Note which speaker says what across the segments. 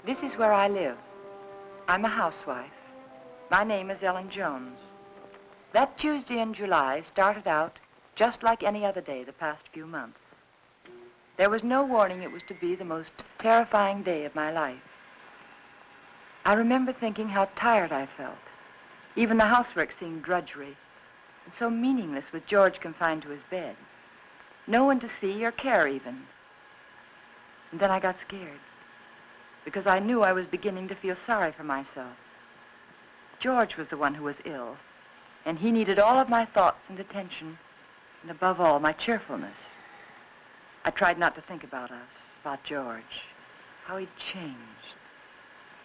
Speaker 1: This is where I live. I'm a housewife. My name is Ellen Jones. That Tuesday in July started out just like any other day the past few months. There was no warning it was to be the most terrifying day of my life. I remember thinking how tired I felt. Even the housework seemed drudgery and so meaningless with George confined to his bed. No one to see or care even. And then I got scared because I knew I was beginning to feel sorry for myself. George was the one who was ill, and he needed all of my thoughts and attention, and above all, my cheerfulness. I tried not to think about us, about George, how he'd changed.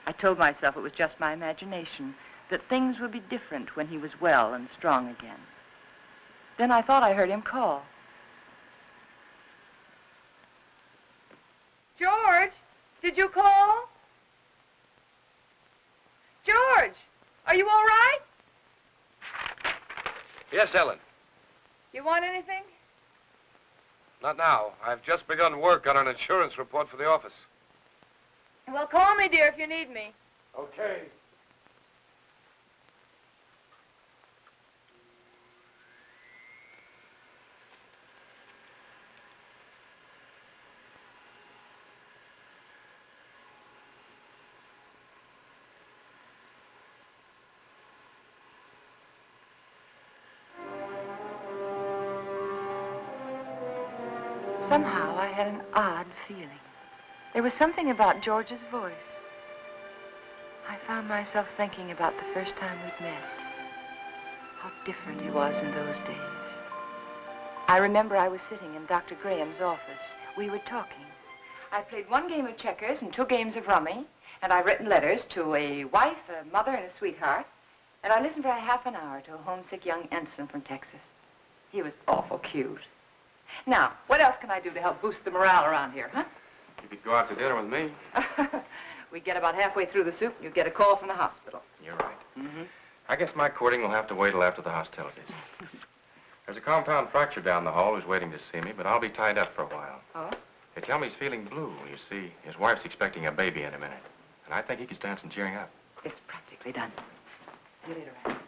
Speaker 1: I told myself it was just my imagination, that things would be different when he was well and strong again. Then I thought I heard him call. George, did you call? George, are you all right?
Speaker 2: Yes, Ellen.
Speaker 1: You want anything?
Speaker 2: Not now. I've just begun work on an insurance report for the office.
Speaker 1: Well, call me, dear, if you need me.
Speaker 2: Okay.
Speaker 1: Somehow I had an odd feeling. There was something about George's voice. I found myself thinking about the first time we'd met. How different he was in those days. I remember I was sitting in Dr. Graham's office. We were talking. I played one game of checkers and 2 games of rummy, and I written letters to a wife, a mother, and a sweetheart, and I listened for a half an hour to a homesick young ensign from Texas. He was awful cute. Now, what else can I do to help boost the morale around here, huh?
Speaker 2: You could go out to dinner with me.
Speaker 1: We get about halfway through the soup, and you get a call from the hospital.
Speaker 2: You're right.
Speaker 1: Mm-hmm.
Speaker 2: I guess my courting will have to wait till after the hostilities. There's a compound fracture down the hall who's waiting to see me, but I'll be tied up for a while.
Speaker 1: Oh?
Speaker 2: They tell me he's feeling blue. You see, his wife's expecting a baby in a minute. And I think he could stand some cheering up.
Speaker 1: It's practically done. See you later, Ann.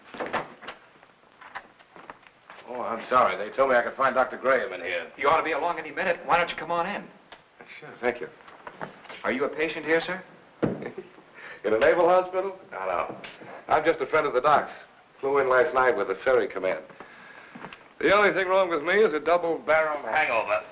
Speaker 2: Oh, I'm sorry. They told me I could find Dr. Graham in here.
Speaker 3: You ought to be along any minute. Why don't you come on in?
Speaker 2: Sure, thank you.
Speaker 3: Are you a patient here, sir?
Speaker 2: In a naval hospital? No. I'm just a friend of the doc's. Flew in last night with the ferry command. The only thing wrong with me is a double-barrel hangover.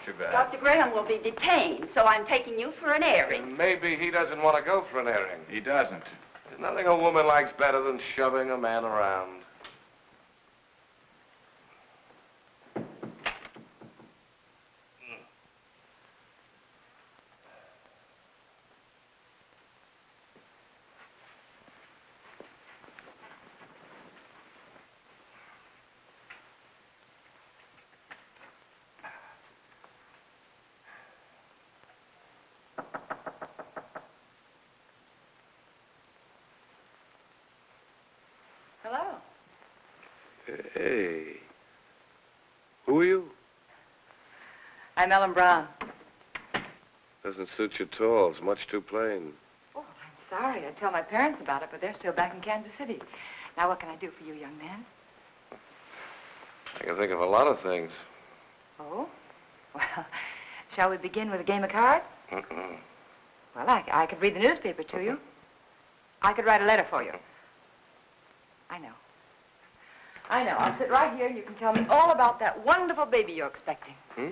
Speaker 2: Too bad.
Speaker 4: Dr. Graham will be detained, so I'm taking you for an airing.
Speaker 2: And maybe he doesn't want to go for an airing.
Speaker 3: He doesn't.
Speaker 2: There's nothing a woman likes better than shoving a man around.
Speaker 1: Hello.
Speaker 2: Hey. Who are you?
Speaker 1: I'm Ellen Brown.
Speaker 2: Doesn't suit you at all. It's much too plain.
Speaker 1: Oh, I'm sorry. I'd tell my parents about it, but they're still back in Kansas City. Now, what can I do for you, young man?
Speaker 2: I can think of a lot of things.
Speaker 1: Oh? Well, shall we begin with a game of cards?
Speaker 2: Mm-mm.
Speaker 1: Well, I could read the newspaper to you. I could write a letter for you. I know. I'll sit right here and you can tell me all about that wonderful baby you're expecting.
Speaker 2: Hmm?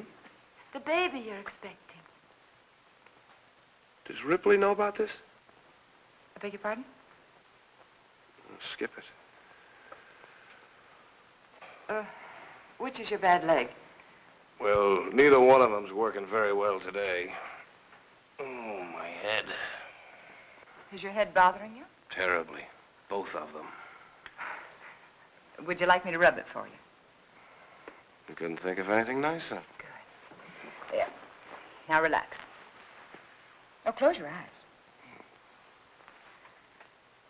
Speaker 1: The baby you're expecting.
Speaker 2: Does Ripley know about this?
Speaker 1: I beg your pardon?
Speaker 2: Skip it.
Speaker 1: Which is your bad leg?
Speaker 2: Well, neither one of them's working very well today. Oh, my head.
Speaker 1: Is your head bothering you?
Speaker 2: Terribly. Both of them.
Speaker 1: Would you like me to rub it for you?
Speaker 2: You couldn't think of anything nicer.
Speaker 1: Good. There. Now relax. Oh, close your eyes.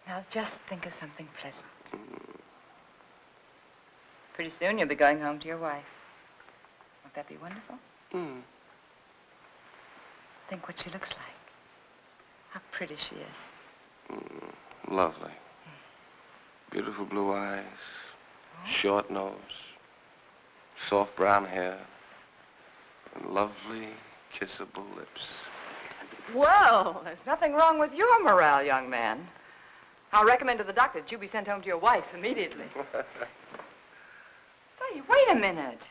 Speaker 1: Now just think of something pleasant. Pretty soon you'll be going home to your wife. Won't that be wonderful?
Speaker 2: Hmm.
Speaker 1: Think what she looks like. How pretty she is.
Speaker 2: Lovely. Beautiful blue eyes, short nose, soft brown hair, and lovely, kissable lips.
Speaker 1: Well, there's nothing wrong with your morale, young man. I'll recommend to the doctor that you be sent home to your wife immediately. Say, wait a minute.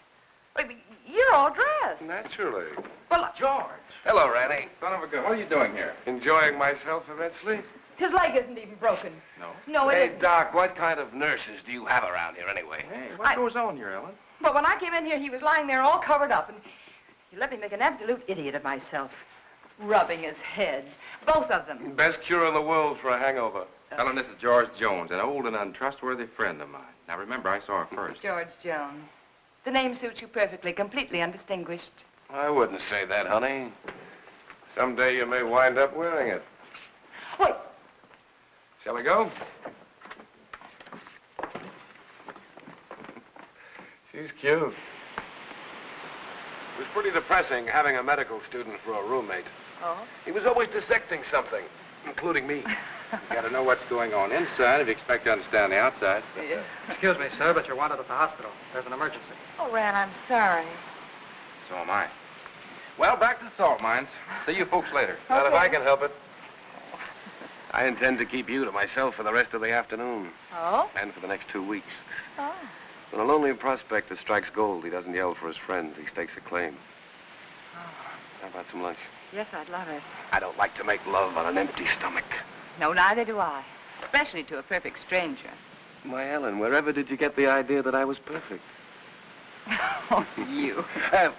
Speaker 1: Wait, you're all dressed.
Speaker 2: Naturally.
Speaker 1: Well,
Speaker 3: George!
Speaker 2: Hello, Randy.
Speaker 3: Son of a gun, what are you doing here?
Speaker 2: Enjoying myself immensely?
Speaker 1: his leg isn't even broken.
Speaker 3: No?
Speaker 1: No, it
Speaker 2: Hey,
Speaker 1: isn't.
Speaker 2: Doc, what kind of nurses do you have around here anyway?
Speaker 3: Hey, what goes on here, Ellen?
Speaker 1: But when I came in here, he was lying there all covered up, and he let me make an absolute idiot of myself. Rubbing his head. Both of them.
Speaker 2: Best cure in the world for a hangover.
Speaker 3: Ellen, this is George Jones, an old and untrustworthy friend of mine. Now, remember, I saw her first.
Speaker 1: George Jones. The name suits you perfectly, completely undistinguished.
Speaker 2: I wouldn't say that, honey. Someday you may wind up wearing it.
Speaker 1: Wait.
Speaker 2: Shall we go? She's cute. It was pretty depressing having a medical student for a roommate.
Speaker 1: Oh?
Speaker 2: He was always dissecting something, including me.
Speaker 3: You gotta know what's going on inside if you expect to understand the outside.
Speaker 1: Yeah.
Speaker 5: Excuse me, sir, but you're wanted at the hospital. There's an emergency.
Speaker 1: Oh, Ran, I'm sorry.
Speaker 3: So am I. Well, back to the salt mines. See you folks later.
Speaker 2: Not if
Speaker 1: Okay.
Speaker 2: I can help it. I intend to keep you to myself for the rest of the afternoon
Speaker 1: Oh?
Speaker 2: and for the next 2 weeks.
Speaker 1: Oh.
Speaker 2: When a lonely prospector strikes gold, he doesn't yell for his friends. He stakes a claim. How about some lunch?
Speaker 1: Yes, I'd love it.
Speaker 2: I don't like to make love on an empty stomach.
Speaker 1: No, neither do I. Especially to a perfect stranger.
Speaker 2: My Ellen, wherever did you get the idea that I was perfect?
Speaker 1: Oh, you.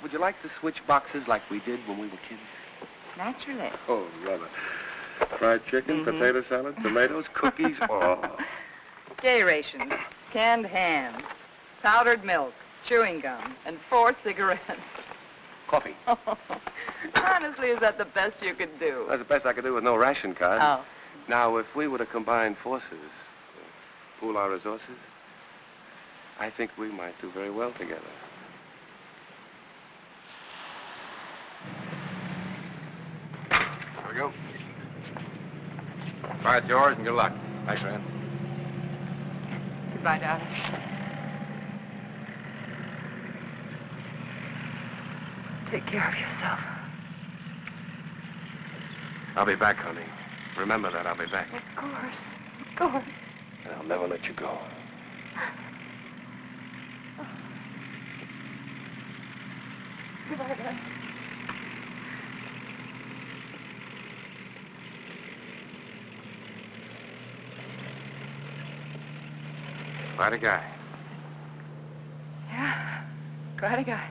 Speaker 2: Would you like to switch boxes like we did when we were kids?
Speaker 1: Naturally.
Speaker 2: Oh, rather. Fried chicken, potato salad, tomatoes, cookies. Oh.
Speaker 1: Gay rations, canned ham, powdered milk, chewing gum, and 4 cigarettes.
Speaker 2: Coffee.
Speaker 1: Honestly, is that the best you could do?
Speaker 2: That's the best I could do with no ration card.
Speaker 1: Oh.
Speaker 2: Now, if we were to combine forces, pool our resources, I think we might do very well together. Here we go.
Speaker 3: All right, George, and good luck.
Speaker 2: Thanks, Rand.
Speaker 1: Goodbye, darling. Take care of yourself.
Speaker 2: I'll be back, honey. Remember that, I'll be back.
Speaker 1: Of course. Of course.
Speaker 2: And I'll never let you go.
Speaker 1: Goodbye, darling.
Speaker 2: Quite a guy.
Speaker 1: Yeah, quite a guy.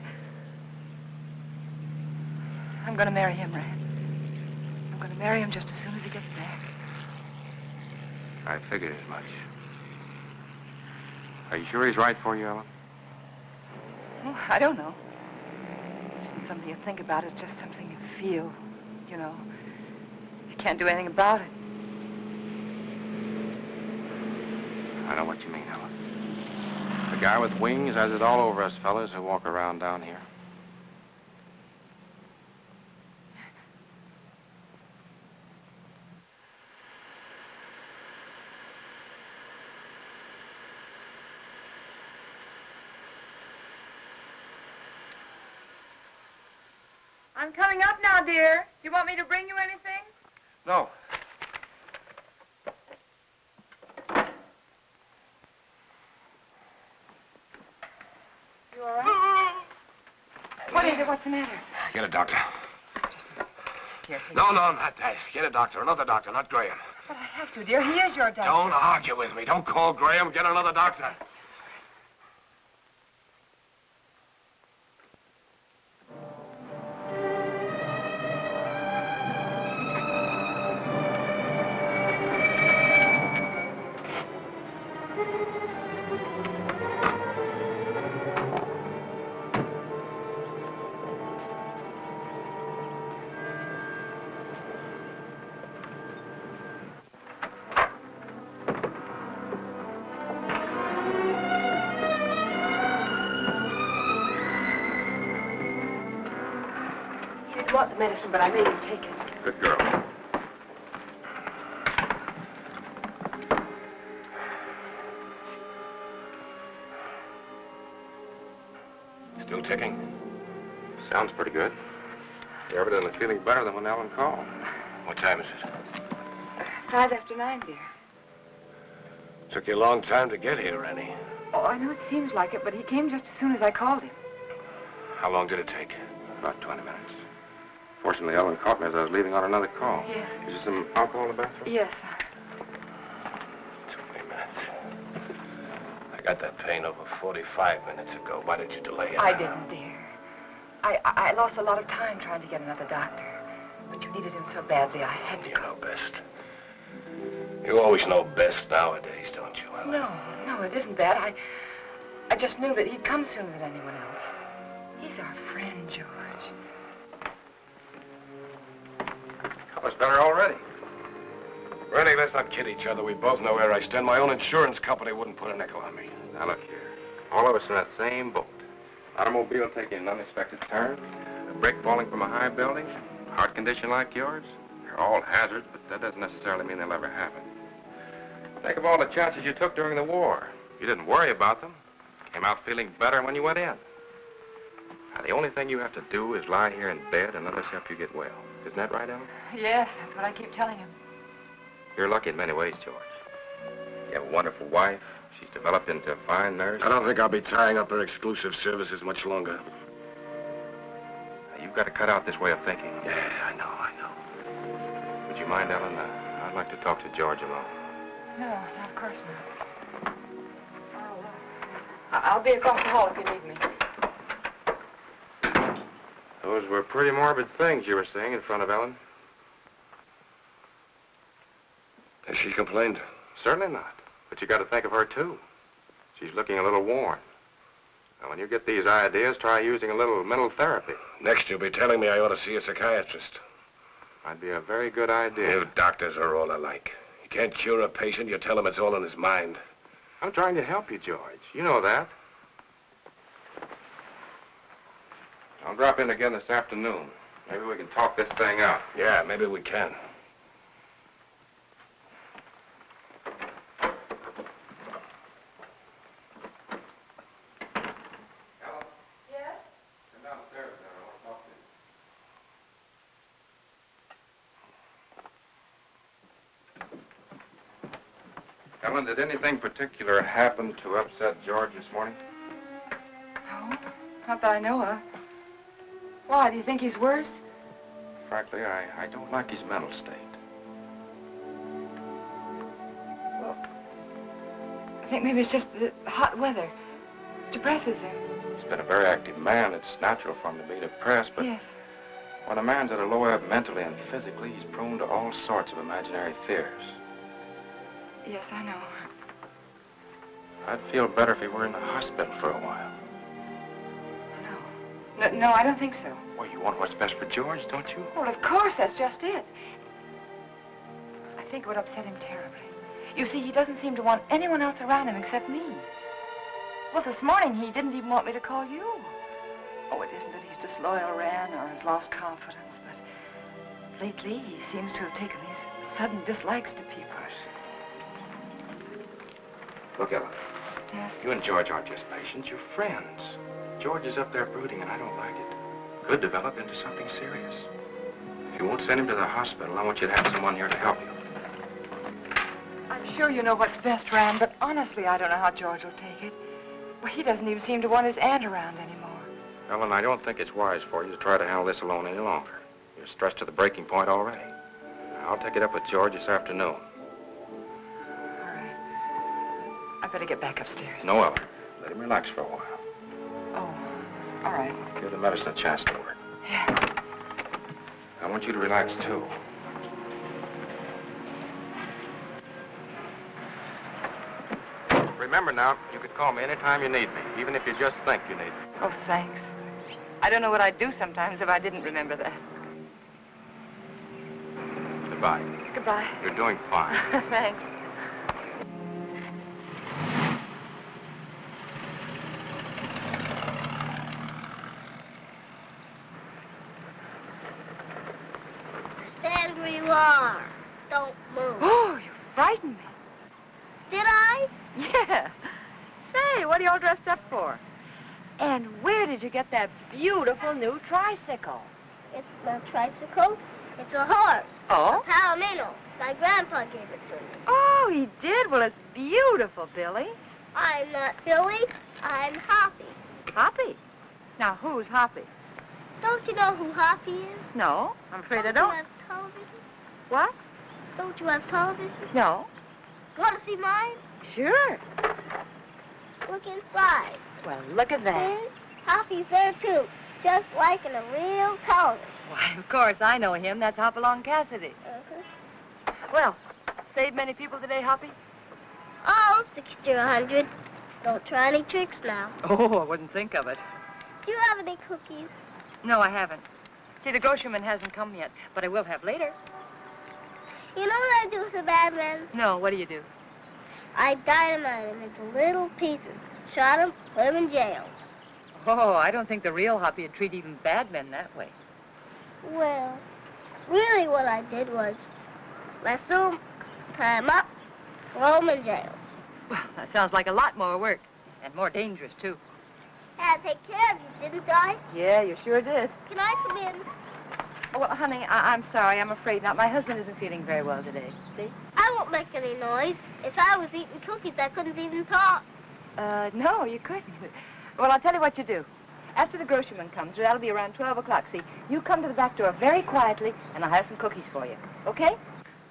Speaker 1: I'm going to marry him, Rand. I'm going to marry him just as soon as he gets back.
Speaker 3: I figured as much. Are you sure he's right for you, Ellen?
Speaker 1: Oh, I don't know. It isn't something you think about. It's just something you feel. You know, you can't do anything about it.
Speaker 3: I know what you mean, Ellen. The guy with wings has it all over us fellas who walk around down here.
Speaker 1: I'm coming up now, dear. Do you want me to bring you anything?
Speaker 3: No.
Speaker 1: You all right? What is it? What's the matter?
Speaker 2: Get a doctor.
Speaker 1: Here, take
Speaker 2: No, not that. Get a doctor. Another doctor, not Graham.
Speaker 1: But I have to, dear. He is your doctor.
Speaker 2: Don't argue with me. Don't call Graham. Get another doctor.
Speaker 1: He didn't want the medicine, but I made him take it.
Speaker 3: Good girl.
Speaker 2: ticking.
Speaker 3: Sounds pretty good. You're evidently feeling better than when Ellen called.
Speaker 2: What time is it?
Speaker 1: 5 after 9, dear.
Speaker 2: Took you a long time to get here, Rennie.
Speaker 1: Oh, I know it seems like it, but he came just as soon as I called him.
Speaker 2: How long did it take?
Speaker 3: About 20 minutes. Fortunately, Ellen caught me as I was leaving on another call.
Speaker 1: Yes.
Speaker 3: Is there some alcohol in the bathroom?
Speaker 1: Yes.
Speaker 2: 20 minutes. I got that pain over 45 minutes ago. Why did you delay it?
Speaker 1: I didn't, dear. I lost a lot of time trying to get another doctor. But you needed him so badly, I had to.
Speaker 2: You know best. You always know best nowadays, don't you, Ellen?
Speaker 1: No, it isn't that. I just knew that he'd come sooner than anyone else. He's our friend, George.
Speaker 3: Color's better already.
Speaker 2: Rennie, let's not kid each other. We both know where I stand. My own insurance company wouldn't put a nickel on me.
Speaker 3: Now, look here. All of us in that same boat. Automobile taking an unexpected turn, a brick falling from a high building, heart condition like yours. They're all hazards, but that doesn't necessarily mean they'll ever happen. Think of all the chances you took during the war. You didn't worry about them. Came out feeling better when you went in. Now, the only thing you have to do is lie here in bed and let us help you get well. Isn't that right, Ellen?
Speaker 1: Yes, that's what I keep telling him.
Speaker 3: You're lucky in many ways, George. You have a wonderful wife. She's developed into a fine nurse.
Speaker 2: I don't think I'll be tying up her exclusive services much longer.
Speaker 3: Now, you've got to cut out this way of thinking.
Speaker 2: Yeah, I know.
Speaker 3: Would you mind, Ellen? I'd like to talk to George alone.
Speaker 1: No, of course not. I'll be across the hall if you need me.
Speaker 3: Those were pretty morbid things you were saying in front of Ellen.
Speaker 2: Has she complained?
Speaker 3: Certainly not. But you got to think of her, too. She's looking a little worn. Now, when you get these ideas, try using a little mental therapy.
Speaker 2: Next, you'll be telling me I ought to see a psychiatrist.
Speaker 3: Might be a very good idea.
Speaker 2: You doctors are all alike. You can't cure a patient, you tell him it's all in his mind.
Speaker 3: I'm trying to help you, George. You know that. I'll drop in again this afternoon. Maybe we can talk this thing out.
Speaker 2: Yeah, maybe we can.
Speaker 1: Yes?
Speaker 3: Come downstairs there. I want to talk to you. Ellen, did anything particular happen to upset George this morning?
Speaker 1: No, not that I know of. Why, do you think he's worse?
Speaker 3: Frankly, I don't like his mental state.
Speaker 1: Well, I think maybe it's just the hot weather. Depresses him.
Speaker 3: He's been a very active man. It's natural for him to be depressed, but
Speaker 1: Yes.
Speaker 3: when a man's at a low ebb mentally and physically, he's prone to all sorts of imaginary fears.
Speaker 1: Yes, I know.
Speaker 3: I'd feel better if he were in the hospital for a while.
Speaker 1: No, I don't think so.
Speaker 3: Well, you want what's best for George, don't you?
Speaker 1: Well, of course, that's just it. I think it would upset him terribly. You see, he doesn't seem to want anyone else around him except me. Well, this morning, he didn't even want me to call you. Oh, it isn't that he's disloyal, Ran, or has lost confidence, but lately, he seems to have taken these sudden dislikes to people.
Speaker 3: Look, Ellen,
Speaker 1: Yes?
Speaker 3: you and George aren't just patients, you're friends. George is up there brooding, and I don't like it. Could develop into something serious. If you won't send him to the hospital, I want you to have someone here to help you.
Speaker 1: I'm sure you know what's best, Ran, but honestly, I don't know how George will take it. Well, he doesn't even seem to want his aunt around anymore.
Speaker 3: Ellen, I don't think it's wise for you to try to handle this alone any longer. You're stressed to the breaking point already. I'll take it up with George this afternoon.
Speaker 1: All right. I better get back upstairs.
Speaker 3: No, Ellen. Let him relax for a while.
Speaker 1: Oh, all right.
Speaker 3: Give the medicine a chance to work.
Speaker 1: Yeah.
Speaker 3: I want you to relax, too. Remember now, you could call me anytime you need me, even if you just think you need me.
Speaker 1: Oh, thanks. I don't know what I'd do sometimes if I didn't remember that.
Speaker 3: Goodbye.
Speaker 1: Goodbye.
Speaker 3: You're doing fine.
Speaker 1: Thanks.
Speaker 6: Stand where you are. Don't move.
Speaker 1: Oh, you frightened me.
Speaker 6: Did I?
Speaker 1: Yeah. Say, what are you all dressed up for?
Speaker 7: And where did you get that beautiful new tricycle?
Speaker 6: It's not a tricycle. It's a horse.
Speaker 7: Oh?
Speaker 6: A Palomino. My grandpa gave it to me.
Speaker 7: Oh, he did? Well, it's beautiful, Billy.
Speaker 6: I'm not Billy. I'm Hoppy.
Speaker 7: Hoppy? Now, who's Hoppy?
Speaker 6: Don't you know who Hoppy is?
Speaker 7: No, I'm afraid I
Speaker 6: Don't
Speaker 7: don't.
Speaker 6: you have television?
Speaker 7: What?
Speaker 6: Don't you have television?
Speaker 7: No.
Speaker 6: Want to see mine?
Speaker 7: Sure.
Speaker 6: Look inside.
Speaker 7: Well, look at that.
Speaker 6: See? Hoppy's there, too. Just like in a real television.
Speaker 7: Why, of course, I know him. That's Hopalong Cassidy.
Speaker 6: Uh-huh.
Speaker 7: Well, saved many people today, Hoppy?
Speaker 6: Oh, 60 or 100. Don't try any tricks now.
Speaker 7: Oh, I wouldn't think of it.
Speaker 6: Do you have any cookies?
Speaker 7: No, I haven't. See, the groceryman hasn't come yet, but I will have later.
Speaker 6: You know what I do with the bad men?
Speaker 7: No, what do you do?
Speaker 6: I dynamite them into little pieces. Shot them, put them in jail.
Speaker 7: Oh, I don't think the real Hoppy would treat even bad men that way.
Speaker 6: Well, really what I did was lasso them, tie them up, throw them in jail.
Speaker 7: Well, that sounds like a lot more work, and more dangerous, too.
Speaker 6: Had to take care of you, didn't I?
Speaker 7: Yeah, you sure did.
Speaker 6: Can I come in?
Speaker 7: Oh, well, honey, I'm sorry. I'm afraid not. My husband isn't feeling very well today. See?
Speaker 6: I won't make any noise. If I was eating cookies, I couldn't even talk.
Speaker 7: No, you couldn't. Well, I'll tell you what you do. After the groceryman comes, that'll be around 12 o'clock, see? You come to the back door very quietly, and I'll have some cookies for you. Okay?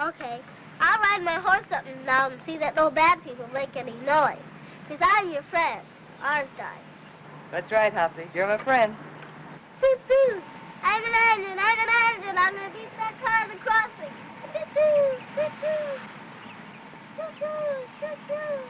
Speaker 6: Okay. I'll ride my horse up and down and see that no bad people make any noise. Because I'm your friend, aren't I?
Speaker 7: That's right, Hoppy. You're my friend.
Speaker 6: Toot-toot. I'm an engine. I'm going to beat that car at the crossing. Toot-toot. Toot-toot. Toot-toot. Toot-toot.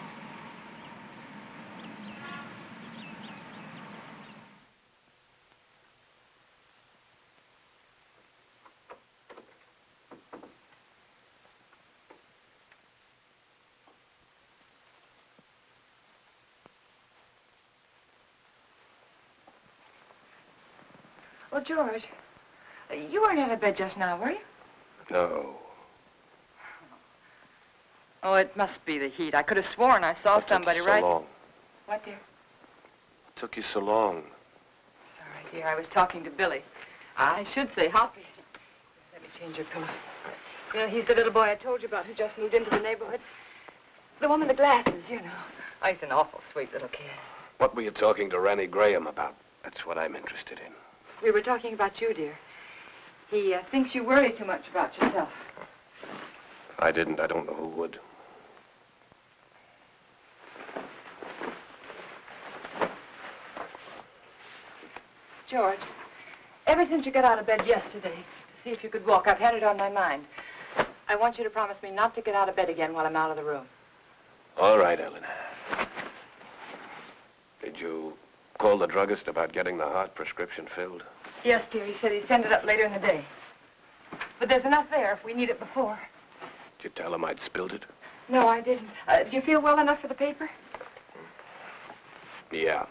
Speaker 1: Well, George, you weren't out of bed just now, were you?
Speaker 2: No.
Speaker 1: Oh, it must be the heat. I could have sworn I saw somebody
Speaker 2: so
Speaker 1: right...
Speaker 2: long?
Speaker 1: What, dear?
Speaker 2: It took you so long.
Speaker 1: Sorry, dear. I was talking to Billy. I should say Hoppy. Let me change your pillow. You know, he's the little boy I told you about who just moved into the neighborhood. The one with the glasses, you know. Oh, he's an awful sweet little kid.
Speaker 2: What were you talking to Rennie Graham about? That's what I'm interested in.
Speaker 1: We were talking about you, dear. He thinks you worry too much about yourself.
Speaker 2: I didn't. I don't know who would.
Speaker 1: George, ever since you got out of bed yesterday to see if you could walk, I've had it on my mind. I want you to promise me not to get out of bed again while I'm out of the room.
Speaker 2: All right, Ellen. Did you call the druggist about getting the heart prescription filled?
Speaker 1: Yes, dear. He said he'd send it up later in the day. But there's enough there if we need it before.
Speaker 2: Did you tell him I'd spilled it?
Speaker 1: No, I didn't. Do you feel well enough for the paper?
Speaker 2: Yeah.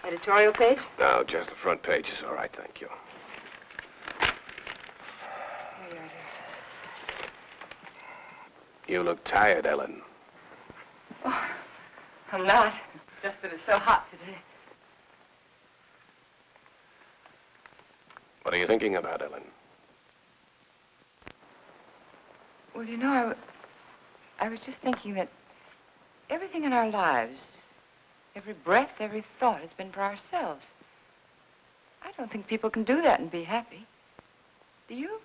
Speaker 1: Editorial page?
Speaker 2: No, just the front page is all right, thank you.
Speaker 1: Here you are, dear.
Speaker 2: You look tired, Ellen.
Speaker 1: Oh, I'm not. Just that it's so hot today.
Speaker 2: What are you thinking about, Ellen?
Speaker 1: Well, you know, I was just thinking that everything in our lives, every breath, every thought has been for ourselves. I don't think people can do that and be happy. Do you?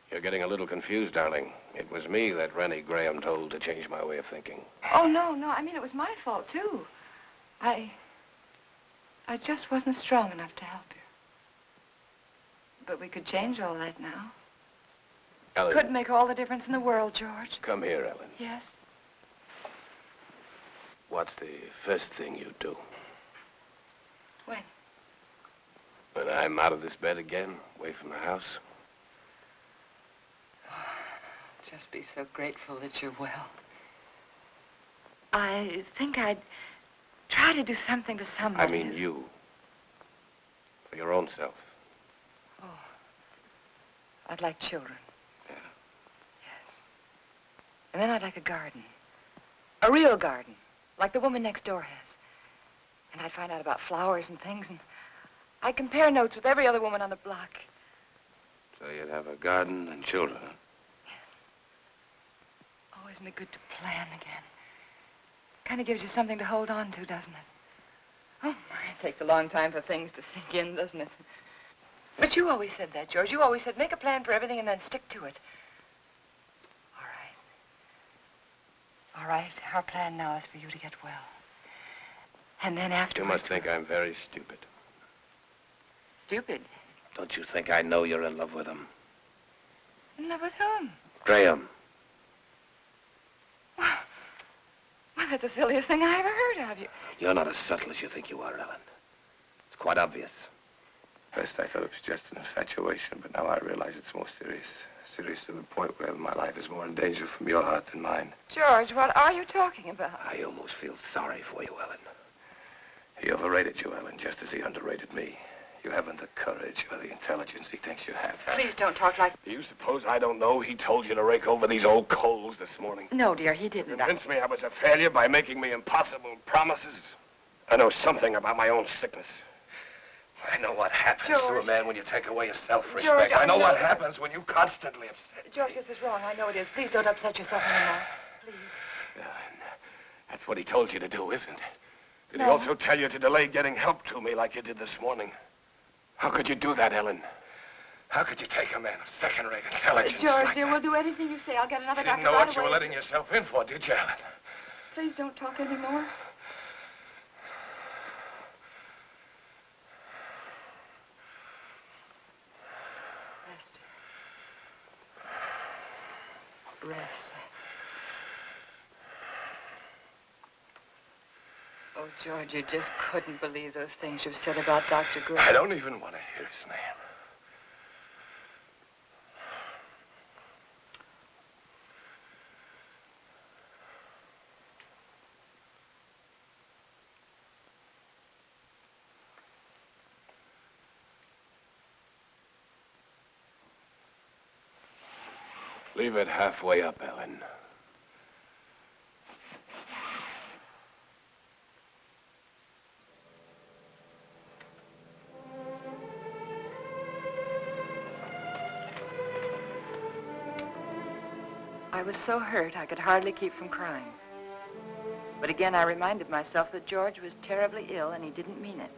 Speaker 2: You're getting a little confused, darling. It was me that Rennie Graham told to change my way of thinking.
Speaker 1: Oh, no. I mean, it was my fault, too. I just wasn't strong enough to help you. But we could change all that now.
Speaker 2: Ellen.
Speaker 1: Could make all the difference in the world, George.
Speaker 2: Come here, Ellen.
Speaker 1: Yes?
Speaker 2: What's the first thing you do?
Speaker 1: When?
Speaker 2: When I'm out of this bed again, away from the house?
Speaker 1: Just be so grateful that you're well. I think I'd try to do something to somebody.
Speaker 2: I mean you. For your own self.
Speaker 1: Oh. I'd like children.
Speaker 2: Yeah.
Speaker 1: Yes. And then I'd like a garden. A real garden. Like the woman next door has.
Speaker 7: And I'd find out about flowers and things, and I'd compare notes with every other woman on the block.
Speaker 3: So you'd have a garden and children, huh?
Speaker 7: Oh, isn't it good to plan again? Kind of gives you something to hold on to, doesn't it? Oh, my, it takes a long time for things to sink in, doesn't it? But you always said that, George. You always said make a plan for everything and then stick to it. All right. All right, our plan now is for you to get well. And then after
Speaker 3: You must think I'm very stupid.
Speaker 7: Stupid?
Speaker 3: Don't you think I know you're in love with him?
Speaker 7: In love with whom?
Speaker 3: Graham.
Speaker 7: Well, that's the silliest thing I ever heard of you.
Speaker 3: You're not as subtle as you think you are, Ellen. It's quite obvious.
Speaker 2: First, I thought it was just an infatuation, but now I realize it's more serious. Serious to the point where my life is more in danger from your heart than mine.
Speaker 7: George, what are you talking about?
Speaker 3: I almost feel sorry for you, Ellen.
Speaker 2: He overrated you, Ellen, just as he underrated me. You haven't the courage or the intelligence he thinks you have.
Speaker 7: Please don't talk like...
Speaker 3: Do you suppose I don't know he told you to rake over these old coals this morning?
Speaker 7: No, dear, he didn't.
Speaker 3: Convinced me I was a failure by making me impossible promises? I know something about my own sickness. I know what happens to a
Speaker 7: George.
Speaker 3: man when you take away his self-respect.
Speaker 7: George,
Speaker 3: I know
Speaker 7: I know
Speaker 3: what
Speaker 7: that.
Speaker 3: happens when you constantly upset.
Speaker 7: George, this is wrong. I know it is. Please don't upset yourself anymore. Please.
Speaker 3: That's what he told you to do, isn't it? Did he
Speaker 7: No.
Speaker 3: also tell you to delay getting help to me like you did this morning? How could you do that, Ellen? How could you take a man of second-rate intelligence
Speaker 7: George,
Speaker 3: like
Speaker 7: dear,
Speaker 3: that?
Speaker 7: we'll do anything you say. I'll get another
Speaker 3: You didn't
Speaker 7: doctor
Speaker 3: know
Speaker 7: right
Speaker 3: what you
Speaker 7: away.
Speaker 3: were letting yourself in for, did you, Ellen?
Speaker 7: Please don't talk anymore. Rest. Oh, George, you just couldn't believe those things you said about Dr. Graham.
Speaker 3: I don't even want to hear his name. Leave it halfway up, Ellen.
Speaker 7: I was so hurt I could hardly keep from crying. But again, I reminded myself that George was terribly ill and he didn't mean it.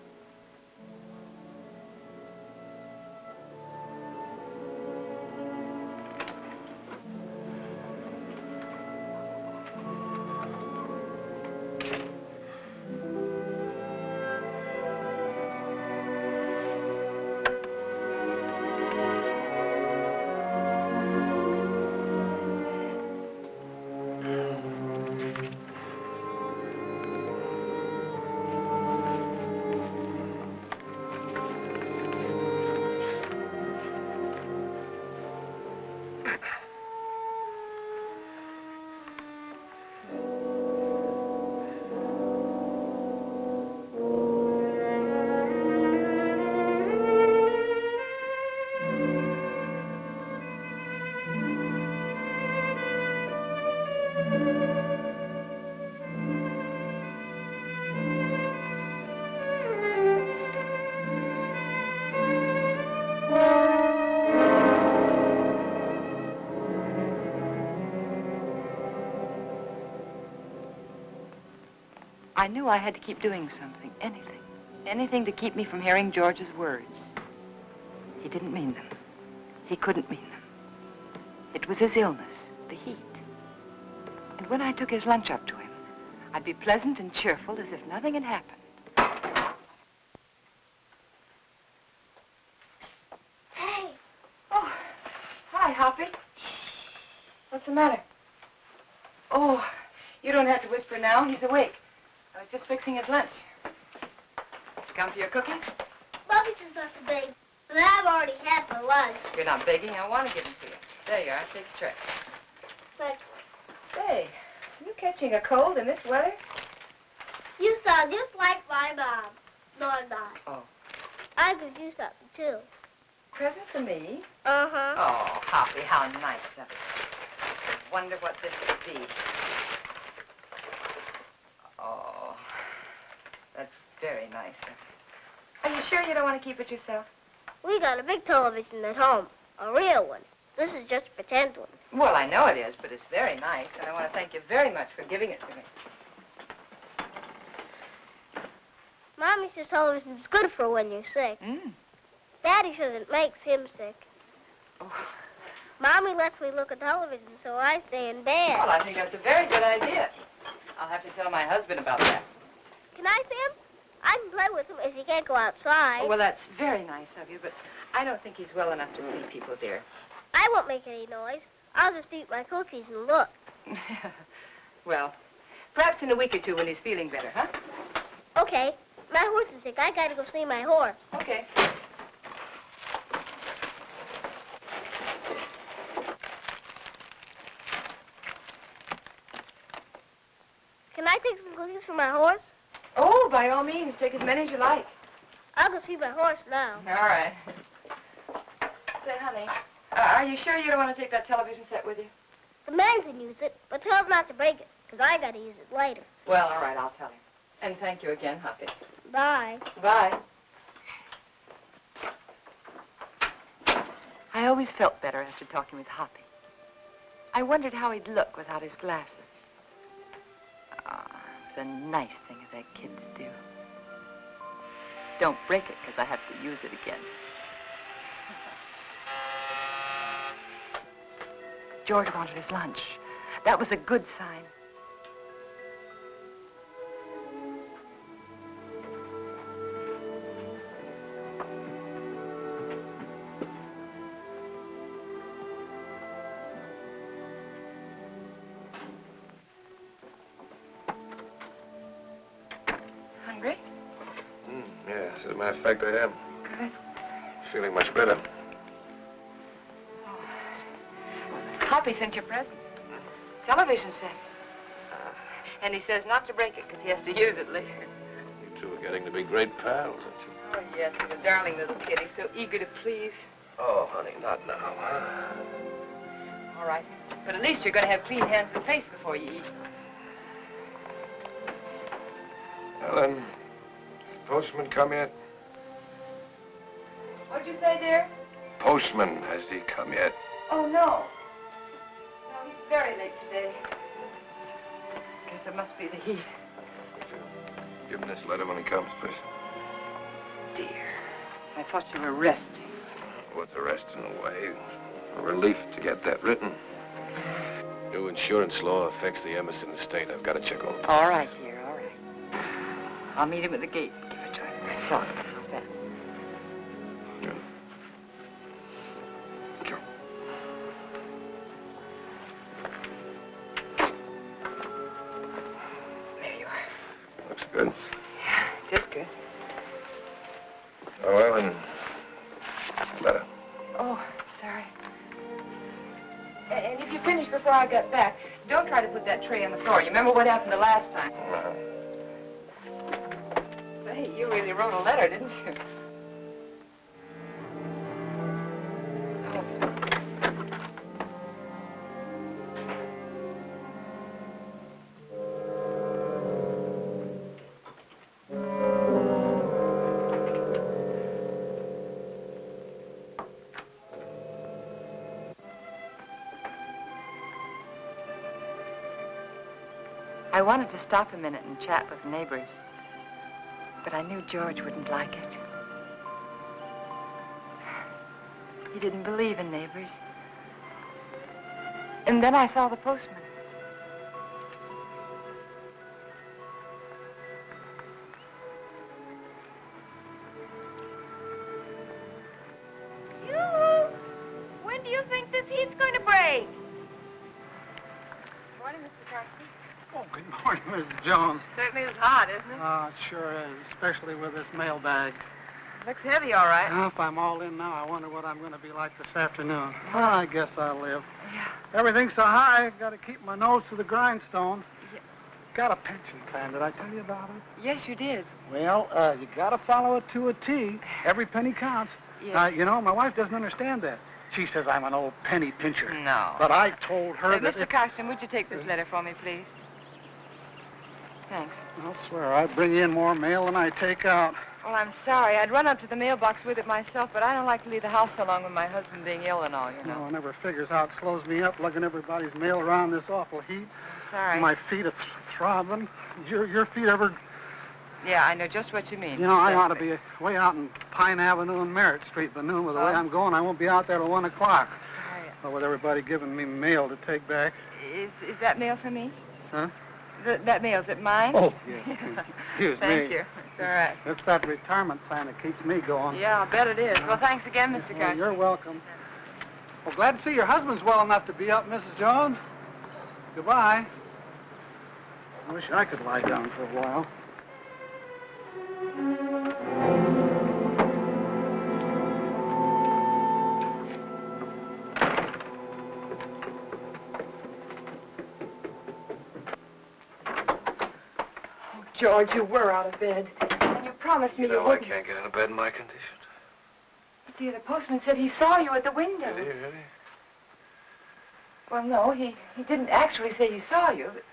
Speaker 7: I knew I had to keep doing something, anything to keep me from hearing George's words. He didn't mean them. He couldn't mean them. It was his illness, the heat. And when I took his lunch up to him, I'd be pleasant and cheerful as if nothing had happened.
Speaker 6: Hey,
Speaker 7: Oh, hi, Hoppy. What's the matter? Oh, you don't have to whisper now. He's awake. I was just fixing his lunch. Did you come for your cookies?
Speaker 6: Bubby's just left the bake, but I've already had my lunch.
Speaker 7: You're not begging. I want to give them to you. There you are. Take the tray.
Speaker 6: But
Speaker 7: Say, you catching a cold in this weather?
Speaker 6: you sound just like my mom. No, I'm not.
Speaker 7: Oh.
Speaker 6: I could use something, too.
Speaker 7: Present for me?
Speaker 6: Uh-huh.
Speaker 7: Oh, Hoppy, how nice of you. I wonder what this could be. Oh, that's very nice of you. Are you sure you don't want to keep it yourself?
Speaker 6: We got a big television at home, a real one. This is just a pretend one.
Speaker 7: Well, I know it is, but it's very nice, and I want to thank you very much for giving it to me.
Speaker 6: Mommy says television's good for when you're sick. Daddy says it makes him sick.
Speaker 7: Oh.
Speaker 6: Mommy lets me look at television, so I stay in bed.
Speaker 7: Well, I think that's a very good idea. I'll have to tell my husband about that.
Speaker 6: Can I see him? I can play with him if he can't go outside.
Speaker 7: Oh, well, that's very nice of you, but I don't think he's well enough to see people, dear.
Speaker 6: I won't make any noise. I'll just eat my cookies and look.
Speaker 7: Well, perhaps in a week or two when he's feeling better, huh?
Speaker 6: Okay. My horse is sick. I gotta go see my horse.
Speaker 7: Okay.
Speaker 6: Can I take some cookies for my horse?
Speaker 7: Oh, by all means, take as many as you like.
Speaker 6: I'll go see my horse now.
Speaker 7: All right. Say, honey, are you sure you don't want to take that television set with you?
Speaker 6: The man can use it, but tell him not to break it, because I gotta use it later.
Speaker 7: Well, all right, I'll tell him. And thank you again, Hoppy.
Speaker 6: Bye.
Speaker 7: Bye. I always felt better after talking with Hoppy. I wondered how he'd look without his glasses. Ah, it's a nice thing of that kid to do. Don't break it, because I have to use it again. George wanted his lunch. That was a good sign. Hungry?
Speaker 2: Yes, as a matter of fact, I am.
Speaker 7: Good.
Speaker 2: Feeling much better.
Speaker 7: Hoppy sent you a present. Television set. And he says not to break it because he has to use it later.
Speaker 2: You two are getting to be great pals, aren't you?
Speaker 7: Oh, yes, he's a darling little kid. He's so eager to please.
Speaker 2: Oh, honey, not now.
Speaker 7: All right. But at least you're going to have clean hands and face before you eat.
Speaker 2: Ellen, has the postman come yet?
Speaker 7: What'd you say, dear?
Speaker 2: Postman, has he come yet?
Speaker 7: Oh, no. No, he's very late today. Guess it must be the heat.
Speaker 2: Give him this letter when he comes, please.
Speaker 7: Dear, I thought you were resting.
Speaker 2: What's the rest in the way? A relief to get that written. New insurance law affects the Emerson estate. I've got to check over.
Speaker 7: All right, dear, all right. I'll meet him at the gate. Give it to him. So, how's that?
Speaker 2: Good. Sure.
Speaker 7: There you are.
Speaker 2: Looks good.
Speaker 7: Yeah, it is good.
Speaker 2: Oh, Ellen, letter.
Speaker 7: Oh, sorry. And if you finish before I get back, don't try to put that tray on the floor. You remember what happened the last time? Say, you really wrote a letter, didn't you? I wanted to stop a minute and chat with neighbors, but I knew George wouldn't like it. He didn't believe in neighbors. And then I saw the postman.
Speaker 4: When do you think this heat's going to break?
Speaker 7: Morning, Mr. Carson.
Speaker 5: Oh, good morning, Mrs. Jones.
Speaker 7: Certainly is hot, isn't it?
Speaker 5: Oh, it sure is, especially with this mailbag.
Speaker 7: Looks heavy, all right.
Speaker 5: Now, if I'm all in now, I wonder what I'm going to be like this afternoon. Well, I guess I'll live.
Speaker 7: Yeah.
Speaker 5: Everything's so high, I've got to keep my nose to the grindstone.
Speaker 7: Yeah.
Speaker 5: Got a pension plan. Did I tell you about it?
Speaker 7: Yes, you did.
Speaker 5: Well, you got to follow it to a T. Every penny counts.
Speaker 7: Yes.
Speaker 5: You know, my wife doesn't understand that. She says I'm an old penny pincher.
Speaker 7: No.
Speaker 5: But I told her that
Speaker 7: Mr. Carson, would you take this letter for me, please? Thanks.
Speaker 5: I'll swear I bring in more mail than I take out.
Speaker 7: Well, I'm sorry. I'd run up to the mailbox with it myself, but I don't like to leave the house so long with my husband being ill and all, you know.
Speaker 5: No, I never figures how it slows me up lugging everybody's mail around this awful heat.
Speaker 7: Sorry.
Speaker 5: My feet are throbbing. Your feet ever...
Speaker 7: Yeah, I know just what you mean.
Speaker 5: You know, I ought to be way out in Pine Avenue and Merritt Street, but noon, with the way I'm going, I won't be out there till 1 o'clock.
Speaker 7: Sorry.
Speaker 5: Well, with everybody giving me mail to take back.
Speaker 7: Is that mail for me?
Speaker 5: Huh?
Speaker 7: That mail, is it mine?
Speaker 5: Oh, yes. Excuse me.
Speaker 7: Thank you. It's all right.
Speaker 5: It's that retirement plan that keeps me going.
Speaker 7: Yeah, I bet it is. Well, thanks again, Mr.
Speaker 5: Well,
Speaker 7: Garcia.
Speaker 5: you're welcome. Well, glad to see your husband's well enough to be up, Mrs. Jones. Goodbye. I wish I could lie down for a while.
Speaker 7: George, you were out of bed. And you promised me
Speaker 2: You know I
Speaker 7: wouldn't.
Speaker 2: can't get into bed in my condition.
Speaker 7: But, dear, the postman said he saw you at the window.
Speaker 2: Did he, really?
Speaker 7: Well, no, he didn't actually say he saw you. But...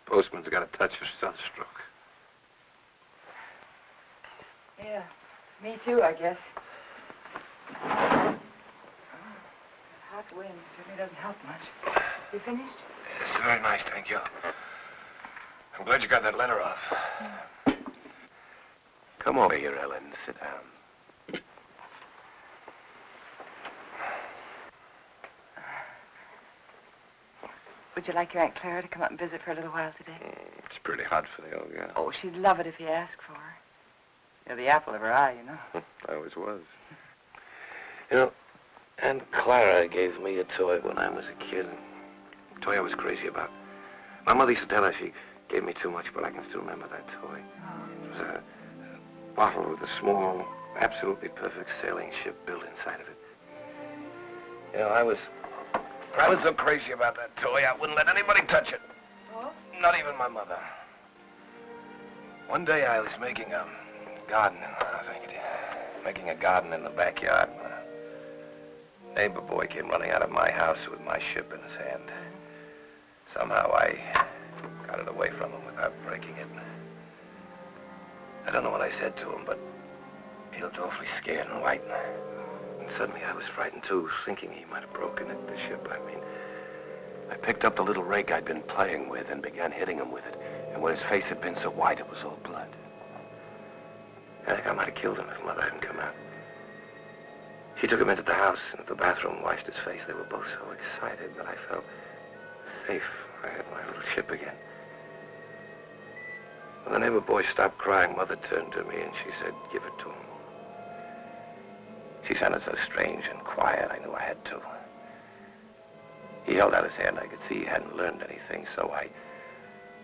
Speaker 2: Postman's got a touch of sunstroke.
Speaker 7: Yeah, me too, I guess. Oh, hot wind certainly doesn't help much. You finished?
Speaker 2: It's very nice, thank you. I'm glad you got that letter off. Come over here, Ellen. Sit down.
Speaker 7: Would you like your Aunt Clara to come up and visit for a little while today?
Speaker 2: It's pretty hot for the old gal.
Speaker 7: Oh, she'd love it if you asked for her. You're the apple of her eye, you know.
Speaker 2: I always was. You know, Aunt Clara gave me a toy when I was a kid. A toy I was crazy about. My mother used to tell her she gave me too much, but I can still remember that toy. It was a bottle with a small, absolutely perfect sailing ship built inside of it. You know, I was so crazy about that toy, I wouldn't let anybody touch it.
Speaker 7: Oh?
Speaker 2: Not even my mother. One day I was making a garden, making a garden in the backyard. A neighbor boy came running out of my house with my ship in his hand. Somehow I got it away from him without breaking it. I don't know what I said to him, but he looked awfully scared and white. And suddenly I was frightened too, thinking he might have broken it, the ship, I mean. I picked up the little rig I'd been playing with and began hitting him with it. And where his face had been so white, it was all blood. I think I might have killed him if Mother hadn't come out. She took him into the house, into the bathroom, washed his face. They were both so excited that I felt safe. I had my little ship again. When the neighbor boy stopped crying, Mother turned to me and she said, "Give it to him." She sounded so strange and quiet, I knew I had to. He held out his hand. I could see he hadn't learned anything, so I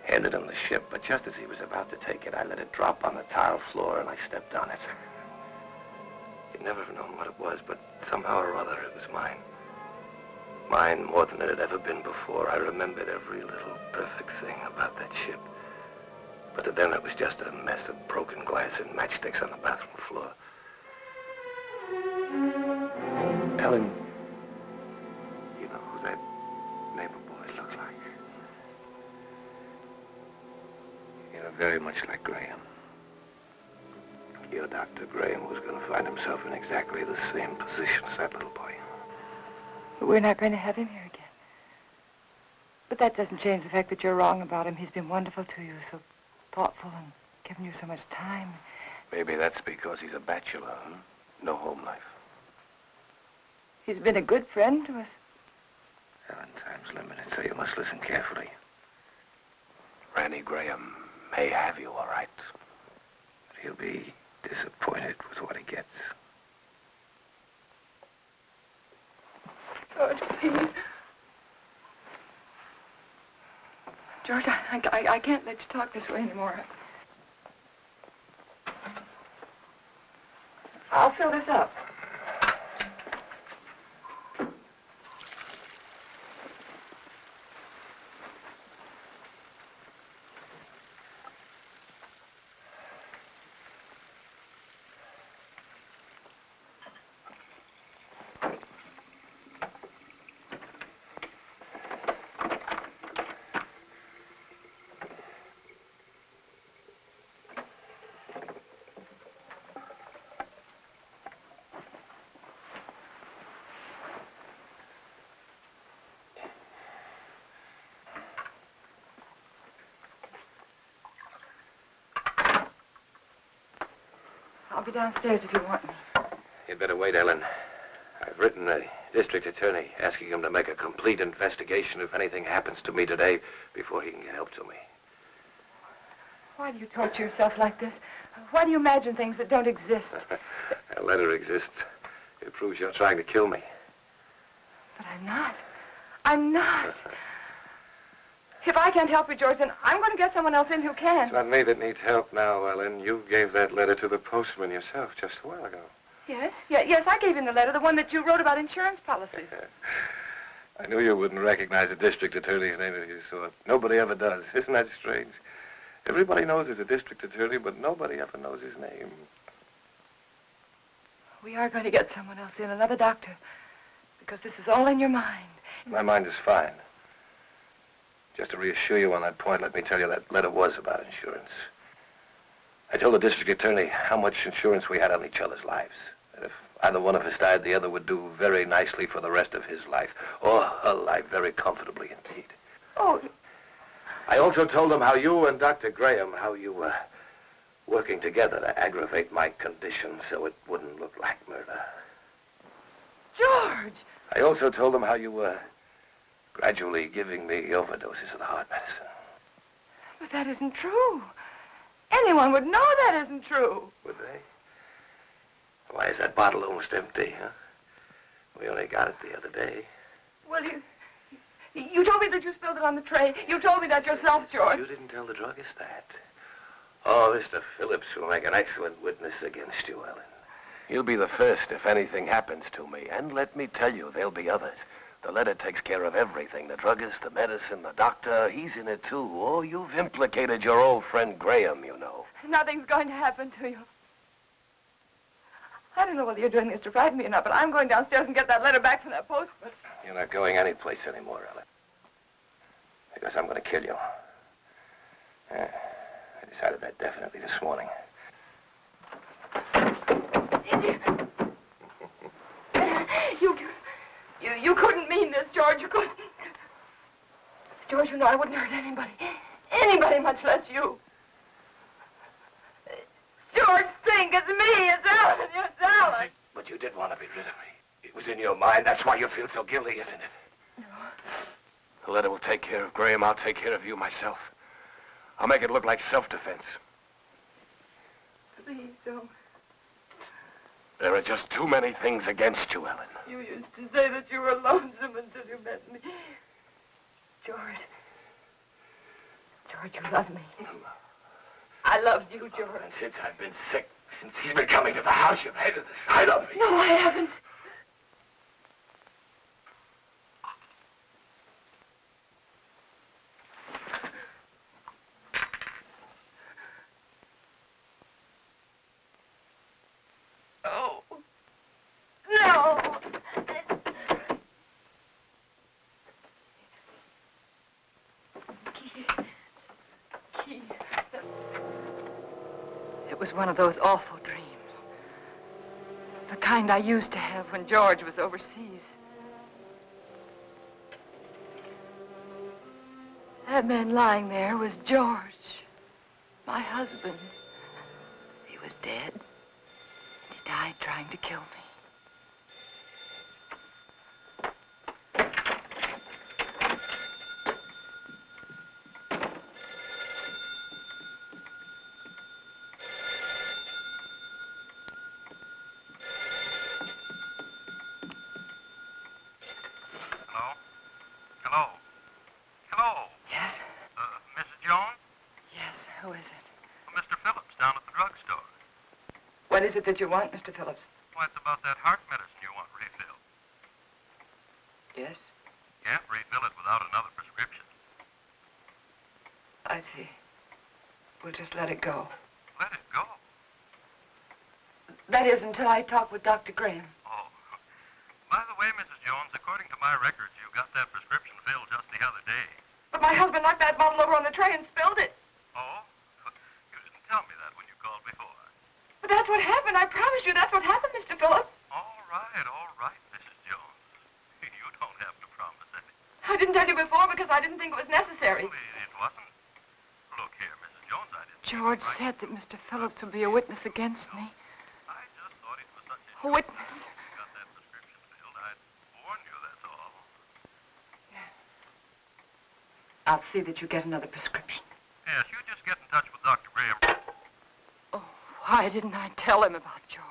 Speaker 2: handed him the ship. But just as he was about to take it, I let it drop on the tile floor and I stepped on it. He'd never have known what it was, but somehow or other it was mine. Mine more than it had ever been before. I remembered every little perfect thing about that ship. But to them it was just a mess of broken glass and matchsticks on the bathroom floor. Ellen, you know who that neighbor boy looked like? You know, very much like Graham. Your Dr. Graham was going to find himself in exactly the same position as that little boy.
Speaker 7: But we're not going to have him here again. But that doesn't change the fact that you're wrong about him. He's been wonderful to you, so thoughtful and given you so much time.
Speaker 2: Maybe that's because he's a bachelor, huh? No home life.
Speaker 7: He's been a good friend to us.
Speaker 2: Ellen, time's limited, so you must listen carefully. Randy Graham may have you, all right. But he'll be disappointed with what he gets.
Speaker 7: George, please. George, I can't let you talk this way anymore. I'll fill this up. I'll be downstairs if you want me.
Speaker 8: You'd better wait, Ellen. I've written the district attorney asking him to make a complete investigation if anything happens to me today before he can get help to me.
Speaker 7: Why do you torture yourself like this? Why do you imagine things that don't exist?
Speaker 8: A letter exists. It proves you're trying to kill me.
Speaker 7: But I'm not. I'm not. If I can't help you, George, then I'm going to get someone else in who can.
Speaker 8: It's not me that needs help now, Ellen. You gave that letter to the postman yourself just a while ago.
Speaker 7: Yes? Yes, I gave him the letter, the one that you wrote about insurance policies.
Speaker 8: I knew you wouldn't recognize a district attorney's name if you saw it. Nobody ever does. Isn't that strange? Everybody knows he's a district attorney, but nobody ever knows his name.
Speaker 7: We are going to get someone else in, another doctor, because this is all in your mind.
Speaker 8: My mind is fine. Just to reassure you on that point, let me tell you that letter was about insurance. I told the district attorney how much insurance we had on each other's lives. And if either one of us died, the other would do very nicely for the rest of his life, or her life very comfortably indeed.
Speaker 7: Oh.
Speaker 8: I also told him how you and Dr. Graham, how you were working together to aggravate my condition so it wouldn't look like murder.
Speaker 7: George!
Speaker 8: I also told him how you were gradually giving me overdoses of the heart medicine.
Speaker 7: But that isn't true. Anyone would know that isn't true.
Speaker 8: Would they? Why is that bottle almost empty, huh? We only got it the other day.
Speaker 7: Well, you told me that you spilled it on the tray. You told me that yourself, George.
Speaker 8: You didn't tell the druggist that. Oh, Mr. Phillips will make an excellent witness against you, Ellen. He'll be the first if anything happens to me. And let me tell you, there'll be others. The letter takes care of everything. The druggist, the medicine, the doctor, he's in it too. Oh, you've implicated your old friend Graham, you know.
Speaker 7: Nothing's going to happen to you. I don't know whether you're doing this to frighten me or not, but I'm going downstairs and get that letter back from that postman.
Speaker 8: You're not going anyplace anymore, Ellen. Because I'm going to kill you. I decided that definitely this morning.
Speaker 7: You couldn't mean this, George. You couldn't. George, you know I wouldn't hurt anybody. Anybody, much less you. George, think, it's me, it's Ellen, it's Ellen.
Speaker 8: But you did want to be rid of me. It was in your mind. That's why you feel so guilty, isn't it?
Speaker 7: No.
Speaker 8: The letter will take care of Graham. I'll take care of you myself. I'll make it look like self-defense.
Speaker 7: Please don't.
Speaker 8: There are just too many things against you, Ellen.
Speaker 7: You used to say that you were lonesome until you met me. George. George, you love me. I loved you, George.
Speaker 8: And since I've been sick, since he's been coming to the house, you've hated the sight of me.
Speaker 7: No, I haven't. Oh. No. Keith. It was one of those awful dreams. The kind I used to have when George was overseas. That man lying there was George, my husband. He was dead. He died trying to kill me. What is it that you want, Mr. Phillips?
Speaker 3: Well, it's about that heart medicine you want refilled.
Speaker 7: Yes?
Speaker 3: Can't refill it without another prescription.
Speaker 7: I see. We'll just let it go.
Speaker 3: Let it go.
Speaker 7: That is, until I talk with Dr. Graham.
Speaker 3: Oh. By the way, Mrs. Jones, according to my records, you got that prescription filled just the other day.
Speaker 7: But my husband knocked that bottle over on the tray and spilled it.
Speaker 3: Oh? You didn't tell me that when you called before.
Speaker 7: But that's what happened. I promise you that's what happened, Mr. Phillips.
Speaker 3: All right, Mrs. Jones. You don't have to promise anything.
Speaker 7: I didn't tell you before because I didn't think it was necessary.
Speaker 3: Well, it wasn't. Look here, Mrs. Jones, I didn't...
Speaker 7: George said that Mr. Phillips would be a witness against me. A witness.
Speaker 8: Got that prescription filled. I'd warn you, that's all.
Speaker 7: I'll see that you get another prescription.
Speaker 8: Yes, you just get in touch with Dr. Graham.
Speaker 7: Oh, why didn't I tell him about George?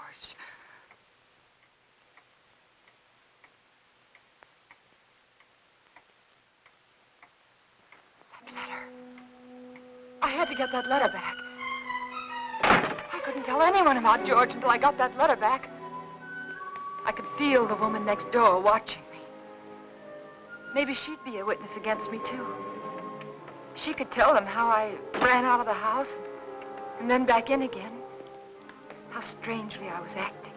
Speaker 7: That letter. I had to get that letter back. I couldn't tell anyone about George until I got that letter back. I could feel the woman next door watching me. Maybe she'd be a witness against me, too. She could tell them how I ran out of the house and then back in again. How strangely I was acting.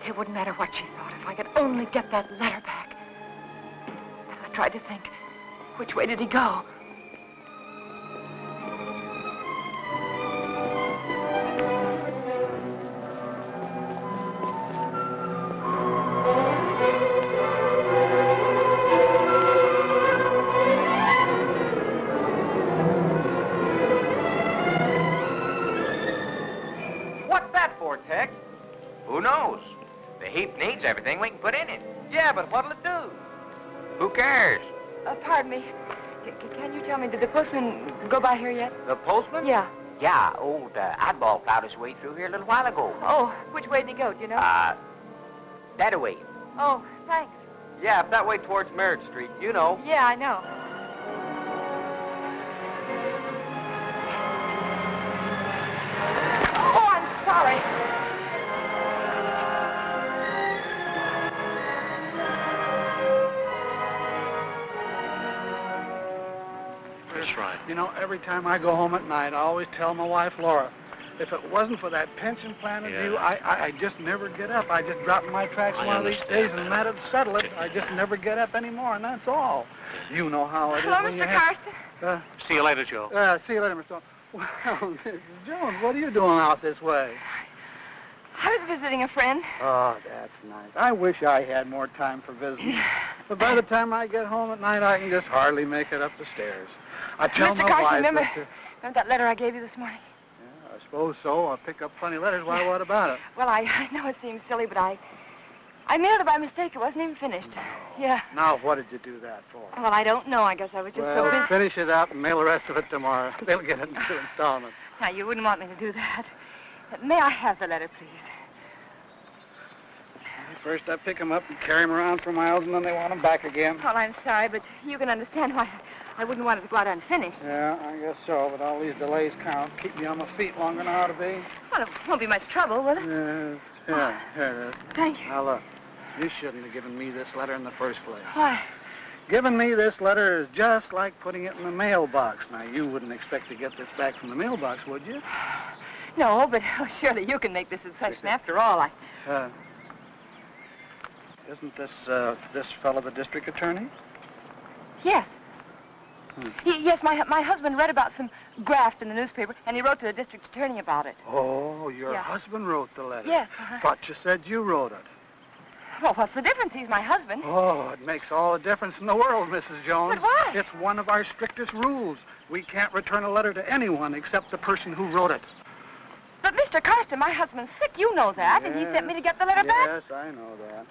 Speaker 7: It wouldn't matter what she thought if I could only get that letter back. I tried to think, which way did he go?
Speaker 9: Who knows? The heap needs everything we can put in it.
Speaker 10: Yeah, but what'll it do?
Speaker 9: Who cares?
Speaker 7: Pardon me. Can you tell me, did the postman go by here yet?
Speaker 10: The postman?
Speaker 7: Yeah.
Speaker 9: Yeah, old Oddball plowed his way through here a little while ago.
Speaker 7: Oh, which way did he go, do you know?
Speaker 9: That away.
Speaker 7: Oh, thanks.
Speaker 10: Yeah, up that way towards Merritt Street. You know.
Speaker 7: Yeah, I know. Oh, I'm sorry.
Speaker 5: That's right. You know, every time I go home at night, I always tell my wife, Laura, if it wasn't for that pension plan of you, I just never get up. I just drop in my tracks one of these days, and that'd settle it. I just never get up anymore, and that's all. You know how it is.
Speaker 7: Hello,
Speaker 5: when
Speaker 7: Mr.
Speaker 5: you have...
Speaker 7: Carson.
Speaker 5: See you later, Joe. See you later, Mr. Jones. Well, Mrs. Jones, what are you doing out this way?
Speaker 7: I was visiting a friend.
Speaker 5: Oh, that's nice. I wish I had more time for visiting. But by the time I get home at night, I can just hardly make it up the stairs. I tell
Speaker 7: Mr.
Speaker 5: my
Speaker 7: Carson,
Speaker 5: wife
Speaker 7: remember that letter I gave you this morning?
Speaker 5: Yeah, I suppose so. I'll pick up funny letters. Why, what about it?
Speaker 7: Well, I know it seems silly, but I mailed it by mistake. It wasn't even finished.
Speaker 5: No.
Speaker 7: Yeah.
Speaker 5: Now, what did you do that for?
Speaker 7: Well, I don't know. I guess I was just so busy.
Speaker 5: Finish it up and mail the rest of it tomorrow. They'll get it in 2 installments.
Speaker 7: Now, you wouldn't want me to do that. May I have the letter, please?
Speaker 5: First, I pick them up and carry them around for miles, and then they want them back again.
Speaker 7: Well, I'm sorry, but you can understand why I wouldn't want it to go out unfinished.
Speaker 5: Yeah, I guess so, but all these delays count. Keep me on my feet longer than I ought to be.
Speaker 7: Well, it won't be much trouble, will it?
Speaker 5: Yes. Yeah, here it is.
Speaker 7: Thank you.
Speaker 5: Now, look, you shouldn't have given me this letter in the first place.
Speaker 7: Why?
Speaker 5: Giving me this letter is just like putting it in the mailbox. Now, you wouldn't expect to get this back from the mailbox, would you?
Speaker 7: No, but surely you can make this a session. After all,
Speaker 5: Isn't this fellow the district attorney?
Speaker 7: Yes. Yes, my husband read about some graft in the newspaper, and he wrote to the district attorney about it.
Speaker 5: Oh, your
Speaker 7: Yeah.
Speaker 5: husband wrote the letter?
Speaker 7: Yes.
Speaker 5: Thought you said you wrote it.
Speaker 7: Well, what's the difference? He's my husband.
Speaker 5: Oh, it makes all the difference in the world, Mrs. Jones.
Speaker 7: But why?
Speaker 5: It's one of our strictest rules. We can't return a letter to anyone except the person who wrote it.
Speaker 7: But, Mr. Carson, my husband's sick. You know that, and he sent me to get the letter back.
Speaker 5: Yes, I know that.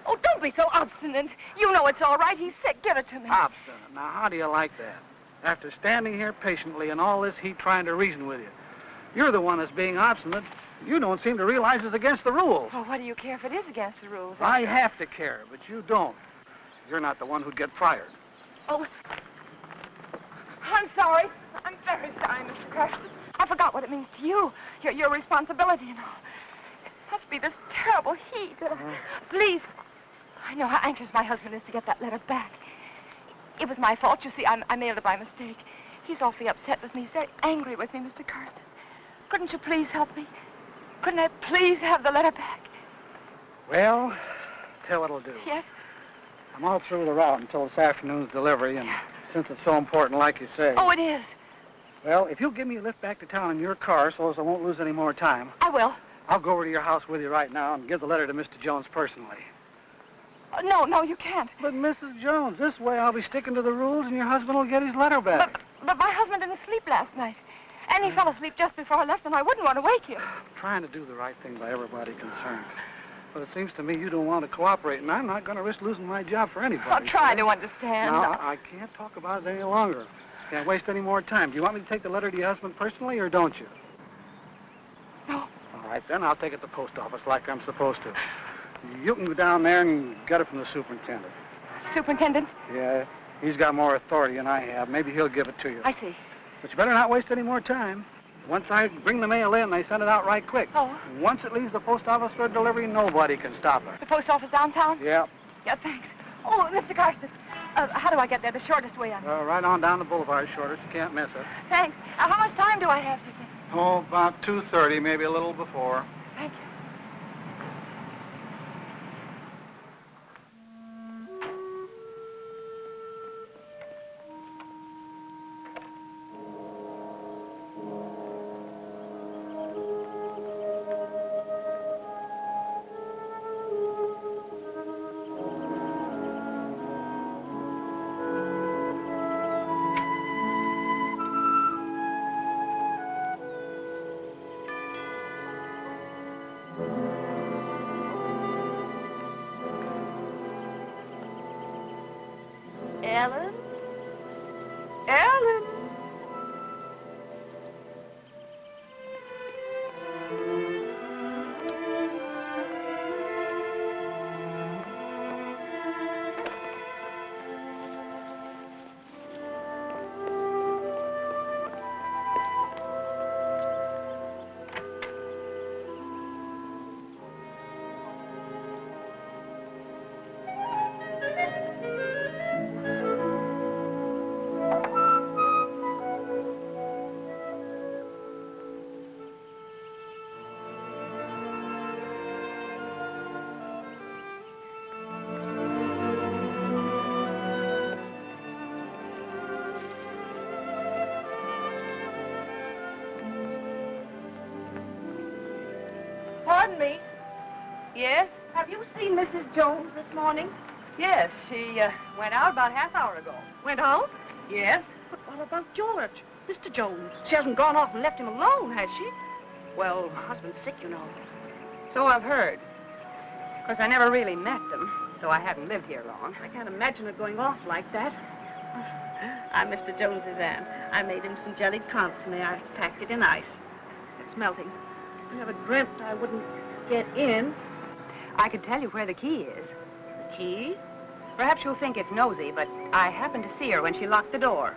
Speaker 7: Oh, don't be so obstinate. You know it's all right. He's sick. Give it to me.
Speaker 5: Obstinate. Now, how do you like that? After standing here patiently in all this heat trying to reason with you, you're the one that's being obstinate. You don't seem to realize it's against the rules.
Speaker 7: Well, what do you care if it is against the rules?
Speaker 5: I have to care, but you don't. You're not the one who'd get fired.
Speaker 7: Oh, I'm sorry. I'm very sorry, Mr. Carson. I forgot what it means to you. Your responsibility and all. It must be this terrible heat. Please. I know how anxious my husband is to get that letter back. It was my fault. You see, I mailed it by mistake. He's awfully upset with me. He's very angry with me, Mr. Carson. Couldn't you please help me? Couldn't I please have the letter back?
Speaker 5: Well, tell what I'll do.
Speaker 7: Yes?
Speaker 5: I'm all through the route until this afternoon's delivery, and since it's so important, like you say.
Speaker 7: Oh, it is.
Speaker 5: Well, if you'll give me a lift back to town in your car so as I won't lose any more time.
Speaker 7: I will.
Speaker 5: I'll go over to your house with you right now and give the letter to Mr. Jones personally.
Speaker 7: No, you can't.
Speaker 5: But, Mrs. Jones, this way I'll be sticking to the rules and your husband will get his letter back.
Speaker 7: But my husband didn't sleep last night. And he fell asleep just before I left, and I wouldn't want to wake him.
Speaker 5: Trying to do the right thing by everybody concerned. But it seems to me you don't want to cooperate, and I'm not going to risk losing my job for anybody.
Speaker 7: I'll try to understand.
Speaker 5: No, I can't talk about it any longer. Can't waste any more time. Do you want me to take the letter to your husband personally, or don't you?
Speaker 7: No.
Speaker 5: All right, then I'll take it to the post office like I'm supposed to. You can go down there and get it from the superintendent.
Speaker 7: Superintendent?
Speaker 5: Yeah, he's got more authority than I have. Maybe he'll give it to you.
Speaker 7: I see.
Speaker 5: But you better not waste any more time. Once I bring the mail in, they send it out right quick.
Speaker 7: Oh.
Speaker 5: Once it leaves the post office for delivery, nobody can stop it.
Speaker 7: The post office downtown?
Speaker 5: Yeah.
Speaker 7: Yeah, thanks. Oh, Mr. Carson, how do I get there? The shortest way on.
Speaker 5: Right on down the boulevard, shortest. You can't miss it.
Speaker 7: Thanks. How much time do I have, do you think?
Speaker 5: Oh, about 2:30, maybe a little before.
Speaker 7: Thank you.
Speaker 6: Ellen?
Speaker 7: Ellen!
Speaker 4: Pardon me.
Speaker 7: Yes?
Speaker 4: Have you seen Mrs. Jones this morning?
Speaker 7: Yes, she went out about half hour ago.
Speaker 4: Went out?
Speaker 7: Yes?
Speaker 4: But what about George? Mr. Jones. She hasn't gone off and left him alone, has she? Well, her husband's sick, you know.
Speaker 7: So I've heard. Of course, I never really met them, though I haven't lived here long.
Speaker 4: I can't imagine her going off like that. I'm Mr. Jones's aunt. I made him some jellied consomme. I packed it in ice. It's melting. I never dreamt I wouldn't get in.
Speaker 7: I could tell you where the key is.
Speaker 4: The key?
Speaker 7: Perhaps you'll think it's nosy, but I happened to see her when she locked the door.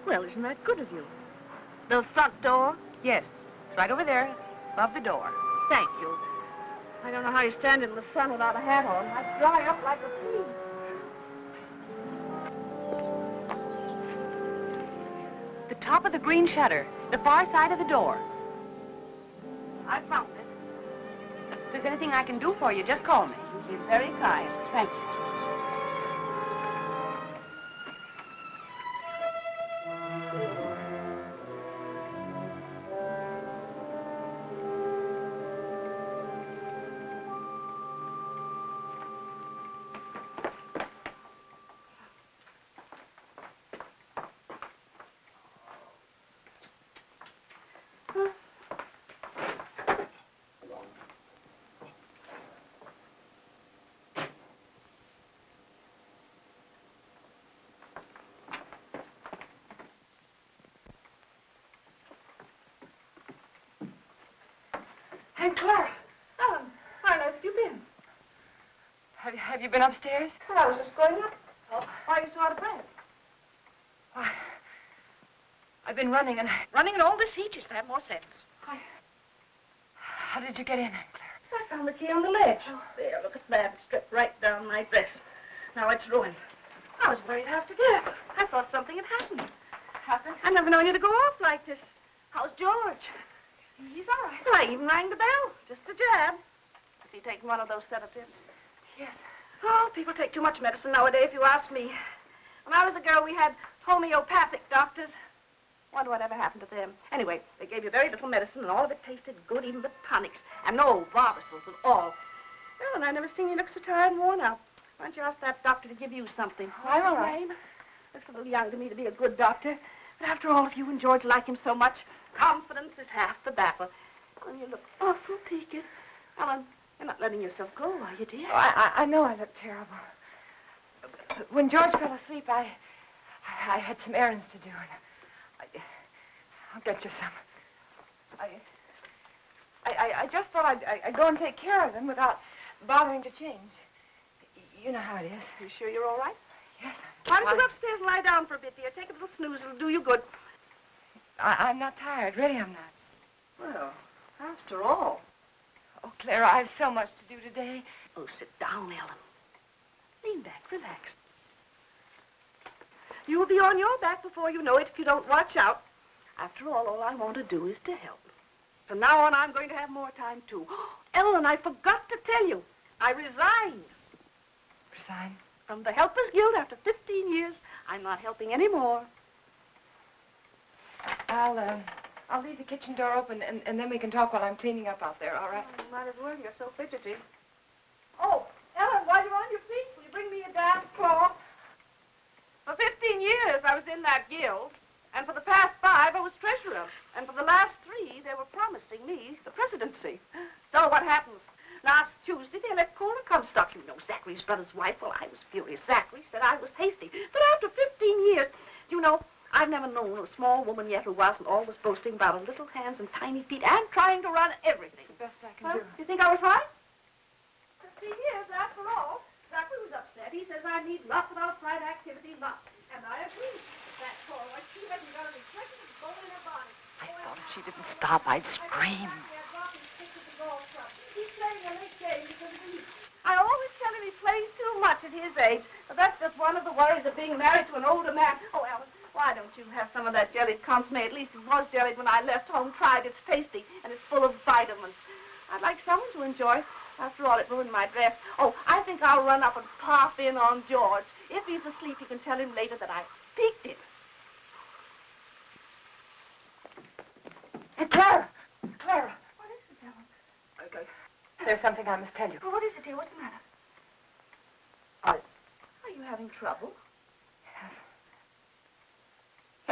Speaker 4: Well, isn't that good of you? The front door?
Speaker 7: Yes, it's right over there, above the door.
Speaker 4: Thank you. I don't know how you stand in the sun without a hat on. I'd dry up like a pea.
Speaker 7: The top of the green shutter, the far side of the door.
Speaker 4: I found it.
Speaker 7: If there's anything I can do for you, just call me.
Speaker 4: You've been very kind. Thank you.
Speaker 7: Aunt Clara.
Speaker 4: Ellen, how have you been?
Speaker 7: Have you been upstairs?
Speaker 4: Well, I was just going up. Oh, why are you so out of breath?
Speaker 7: Why, I've been running and...
Speaker 4: Running in all this heat, you should have more sense.
Speaker 7: How did you get in, Aunt Clara?
Speaker 4: I found the key on the ledge. Oh, there, look at that. It stripped right down my dress. Now it's ruined. I was worried half to death. I thought something had happened.
Speaker 7: Happened?
Speaker 4: I never known you to go off like this. How's George?
Speaker 7: He's all right.
Speaker 4: Well, I even rang the bell. Just a jab. Is he taking one of those sedatives?
Speaker 7: Yes.
Speaker 4: Oh, people take too much medicine nowadays, if you ask me. When I was a girl, we had homeopathic doctors. Wonder whatever happened to them. Anyway, they gave you very little medicine, and all of it tasted good, even the tonics. And no Barbasils at all. Well, and I never seen you look so tired and worn out. Why don't you ask that doctor to give you something?
Speaker 7: I'm all right.
Speaker 4: Looks a little young to me to be a good doctor. After all, if you and George like him so much, confidence is half the battle. Well, you look awful peaked. Ellen, you're not letting yourself go, are you, dear?
Speaker 7: Oh, I know I look terrible. When George fell asleep, I had some errands to do, and I'll get you some. I just thought I'd go and take care of them without bothering to change. You know how it is.
Speaker 4: You sure you're all right?
Speaker 7: Yes.
Speaker 4: Why don't you go upstairs and lie down for a bit, dear? Take a little snooze. It'll do you good.
Speaker 7: I'm not tired. Really, I'm not.
Speaker 4: Well, after all.
Speaker 7: Oh, Clara, I have so much to do today.
Speaker 4: Oh, sit down, Ellen. Lean back. Relax. You'll be on your back before you know it if you don't watch out. After all I want to do is to help. From now on, I'm going to have more time, too. Ellen, I forgot to tell you. I resigned.
Speaker 7: Resign?
Speaker 4: From the Helpers Guild after 15 years. I'm not helping anymore.
Speaker 7: I'll leave the kitchen door open, and then we can talk while I'm cleaning up out there, all right?
Speaker 4: Oh, might as well. You're so fidgety. Oh, Ellen, while you're on your feet, will you bring me a damp cloth? For 15 years, I was in that guild. And for the past 5, I was treasurer. And for the last 3, they were promising me the presidency. So what happens? Last Tuesday, they let Cora Comstock. You know, Zachary's brother's wife. Well, I was furious. Zachary said I was hasty. But after 15 years, you know, I've never known a small woman yet who wasn't always boasting about her little hands and tiny feet and trying to run everything.
Speaker 7: The best I can do.
Speaker 4: You think I was right? 15 years, after all. Zachary was upset. He says I need lots of outside activity, lots. And I agree. That Cora, she hasn't got any pleasure to go in her body.
Speaker 7: I thought if she didn't stop, I'd scream.
Speaker 4: He's playing a late game because of me. I always tell him he plays too much at his age, but that's just one of the worries of being married to an older man. Oh, Alan, why don't you have some of that jellied consomme? At least it was jellied when I left home. Tried. It's tasty, and it's full of vitamins. I'd like someone to enjoy. After all, it ruined my dress. Oh, I think I'll run up and pop in on George. If he's asleep, you can tell him later that I peeked him.
Speaker 7: Hey, Clara! Clara!
Speaker 4: What is it, Ellen?
Speaker 7: Okay. There's something I must tell you.
Speaker 4: Oh, what is it, dear? What's the matter? Are you having trouble?
Speaker 7: Yes.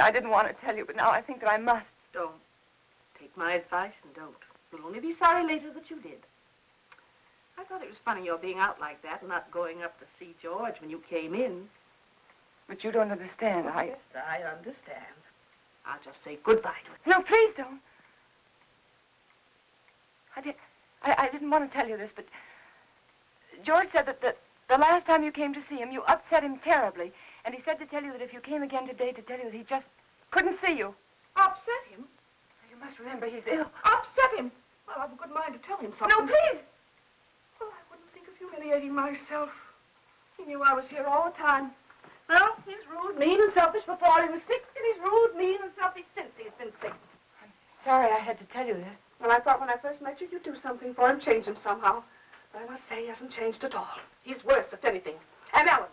Speaker 7: I didn't want to tell you, but now I think that I must.
Speaker 4: Don't. Take my advice and don't. You'll only be sorry later that you did. I thought it was funny your being out like that and not going up to see George when you came in.
Speaker 7: But you don't understand.
Speaker 4: Yes, I understand. I'll just say goodbye to him.
Speaker 7: No, please don't. I didn't want to tell you this, but George said that the last time you came to see him, you upset him terribly. And he said to tell you that if you came again today, to tell you that he just couldn't see you.
Speaker 4: Upset him?
Speaker 7: You must remember he's ill.
Speaker 4: Upset him? Well, I've a good mind to tell him something.
Speaker 7: No, please.
Speaker 4: Well, I wouldn't think of humiliating myself. He knew I was here all the time. Well, he's rude, mean, and selfish before he was sick, and he's rude, mean, and selfish since he's been sick.
Speaker 7: I'm sorry I had to tell you this.
Speaker 4: Well, I thought when I first met you, you'd do something for him, change him somehow. But I must say he hasn't changed at all. He's worse, if anything. And Ellen,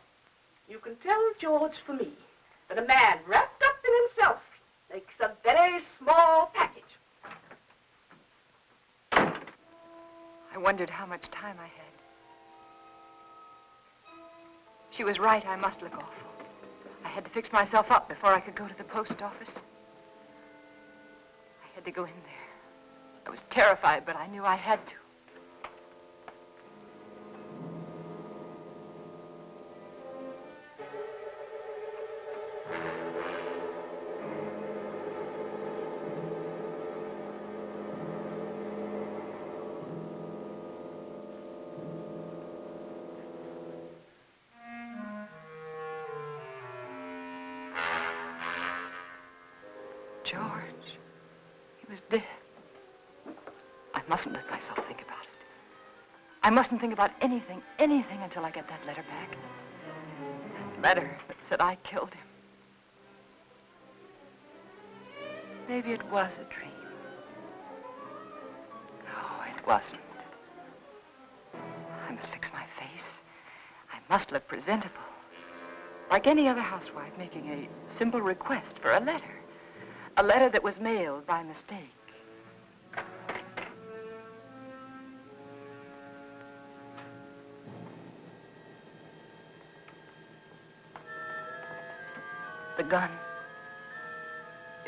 Speaker 4: you can tell George for me that a man wrapped up in himself makes a very small package.
Speaker 7: I wondered how much time I had. She was right. I must look awful. I had to fix myself up before I could go to the post office. I had to go in there. I was terrified, but I knew I had to. George, he was dead. I mustn't let myself think about it. I mustn't think about anything until I get that letter back. That letter that said I killed him. Maybe it was a dream. No, it wasn't. I must fix my face. I must look presentable. Like any other housewife making a simple request for a letter. A letter that was mailed by mistake. The gun.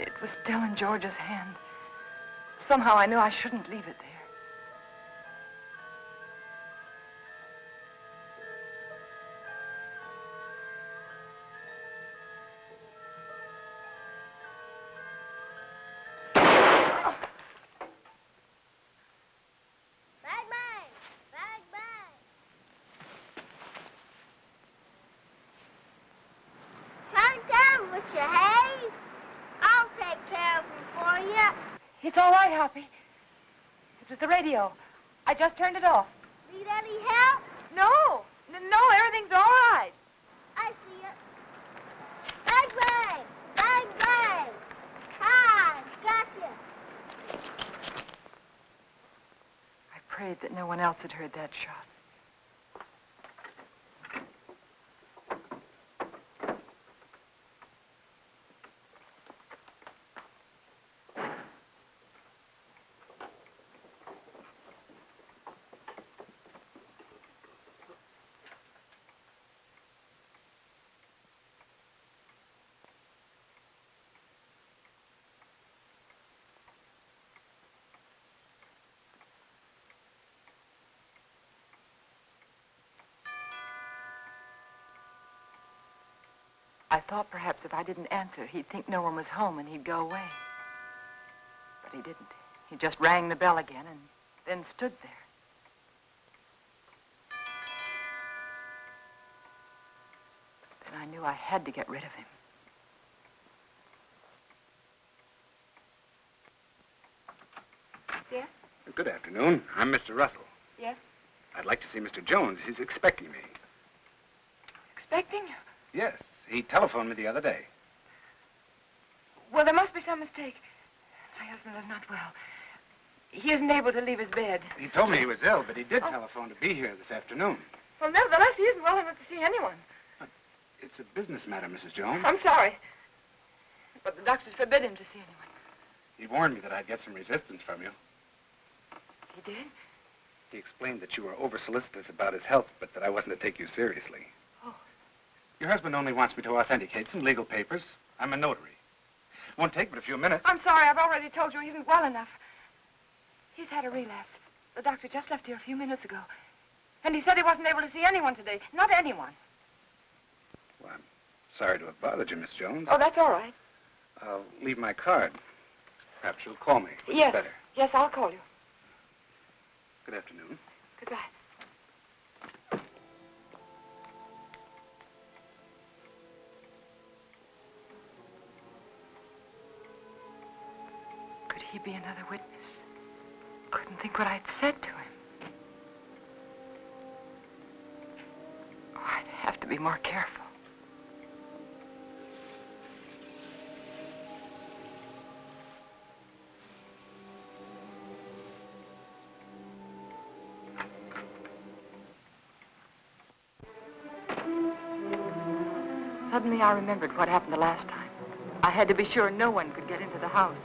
Speaker 7: It was still in George's hand. Somehow I knew I shouldn't leave it there. It's all right, Hoppy. It was the radio. I just turned it off.
Speaker 6: Need any help?
Speaker 7: No, everything's all right.
Speaker 6: I see it. Bang, bang! Bang, bang! Hi, gotcha.
Speaker 7: I prayed that no one else had heard that shot. I thought perhaps if I didn't answer, he'd think no one was home and he'd go away. But he didn't. He just rang the bell again and then stood there. Then I knew I had to get rid of him.
Speaker 4: Yes?
Speaker 11: Good afternoon. I'm Mr. Russell.
Speaker 4: Yes?
Speaker 11: I'd like to see Mr. Jones. He's expecting me.
Speaker 7: Expecting?
Speaker 11: Yes. He telephoned me the other day.
Speaker 7: Well, there must be some mistake. My husband is not well. He isn't able to leave his bed.
Speaker 11: He told me he was ill, but he did telephone to be here this afternoon.
Speaker 7: Well, nevertheless, he isn't well enough to see anyone.
Speaker 11: It's a business matter, Mrs. Jones.
Speaker 7: I'm sorry. But the doctors forbid him to see anyone.
Speaker 11: He warned me that I'd get some resistance from you.
Speaker 7: He did?
Speaker 11: He explained that you were over-solicitous about his health, but that I wasn't to take you seriously.
Speaker 7: Oh.
Speaker 11: Your husband only wants me to authenticate some legal papers. I'm a notary. Won't take but a few minutes.
Speaker 7: I'm sorry. I've already told you he isn't well enough. He's had a relapse. The doctor just left here a few minutes ago. And he said he wasn't able to see anyone today. Not anyone.
Speaker 11: Well, I'm sorry to have bothered you, Miss Jones.
Speaker 7: Oh, that's all right.
Speaker 11: I'll leave my card. Perhaps you'll call me.
Speaker 7: Yes.
Speaker 11: Better.
Speaker 7: Yes, I'll call you.
Speaker 11: Good afternoon.
Speaker 7: Goodbye. Could he be another witness? Couldn't think what I'd said to him. Oh, I'd have to be more careful. Suddenly I remembered what happened the last time. I had to be sure no one could get into the house.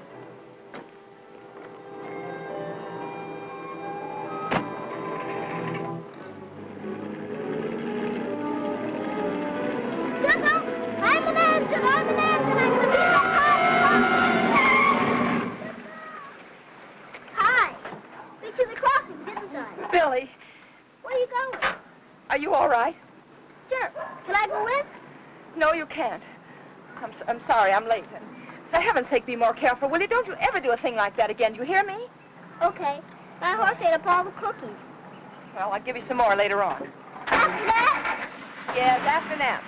Speaker 6: Hi. Been to the crossing, didn't I?
Speaker 7: Billy,
Speaker 6: Where are you going?
Speaker 7: are you all right?
Speaker 6: Sure. Can I go with?
Speaker 7: No, you can't. I'm sorry, I'm late. And for heaven's sake, be more careful, will you? Don't you ever do a thing like that again. Do you hear me?
Speaker 6: Okay. My horse ate up all the cookies.
Speaker 7: Well, I'll give you some more later on.
Speaker 6: After that?
Speaker 7: Yes, after nap.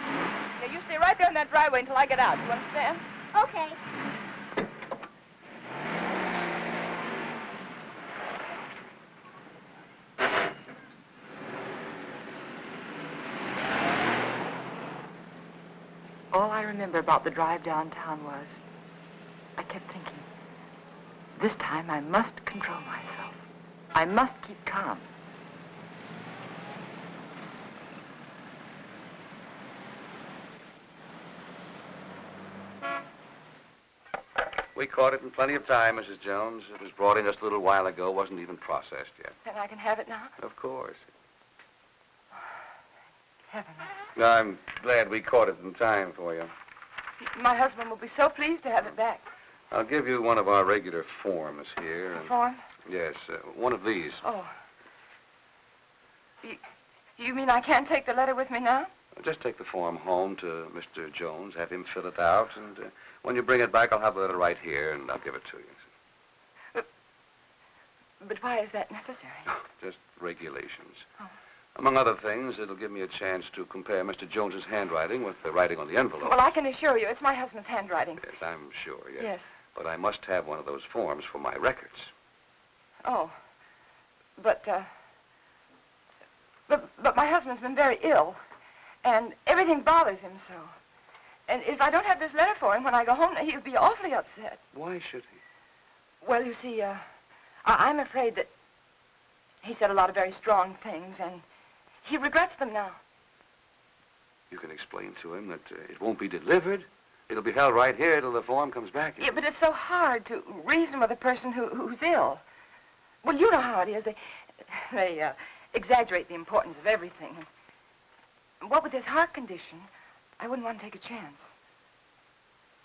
Speaker 7: Now, you stay right there in that driveway until I get out. You understand?
Speaker 6: Okay.
Speaker 7: All I remember about the drive downtown was I kept thinking, this time I must control myself. I must keep calm.
Speaker 3: We caught it in plenty of time, Mrs. Jones. It was brought in just a little while ago. Wasn't even processed yet.
Speaker 7: Then I can have it now?
Speaker 3: Of course.
Speaker 7: Heaven.
Speaker 3: I'm glad we caught it in time for you.
Speaker 7: My husband will be so pleased to have it back.
Speaker 2: I'll give you one of our regular forms here.
Speaker 7: A form?
Speaker 2: Yes, one of these.
Speaker 7: Oh. You mean I can't take the letter with me now?
Speaker 2: Just take the form home to Mr. Jones, have him fill it out, and when you bring it back, I'll have the letter right here, and I'll give it to you.
Speaker 7: But why is that necessary?
Speaker 2: Just regulations.
Speaker 7: Oh.
Speaker 2: Among other things, it'll give me a chance to compare Mr. Jones's handwriting with the writing on the envelope.
Speaker 7: Well, I can assure you it's my husband's handwriting.
Speaker 2: Yes, I'm sure, yes.
Speaker 7: Yes.
Speaker 2: But I must have one of those forms for my records.
Speaker 7: Oh. But my husband's been very ill, and everything bothers him so. And if I don't have this letter for him when I go home, he'll be awfully upset.
Speaker 2: Why should he?
Speaker 7: Well, you see, I'm afraid that he said a lot of very strong things, and he regrets them now.
Speaker 2: You can explain to him that it won't be delivered. It'll be held right here till the form comes back.
Speaker 7: Yeah, but it's so hard to reason with a person who's ill. Well, you know how it is. They exaggerate the importance of everything. And what with his heart condition, I wouldn't want to take a chance.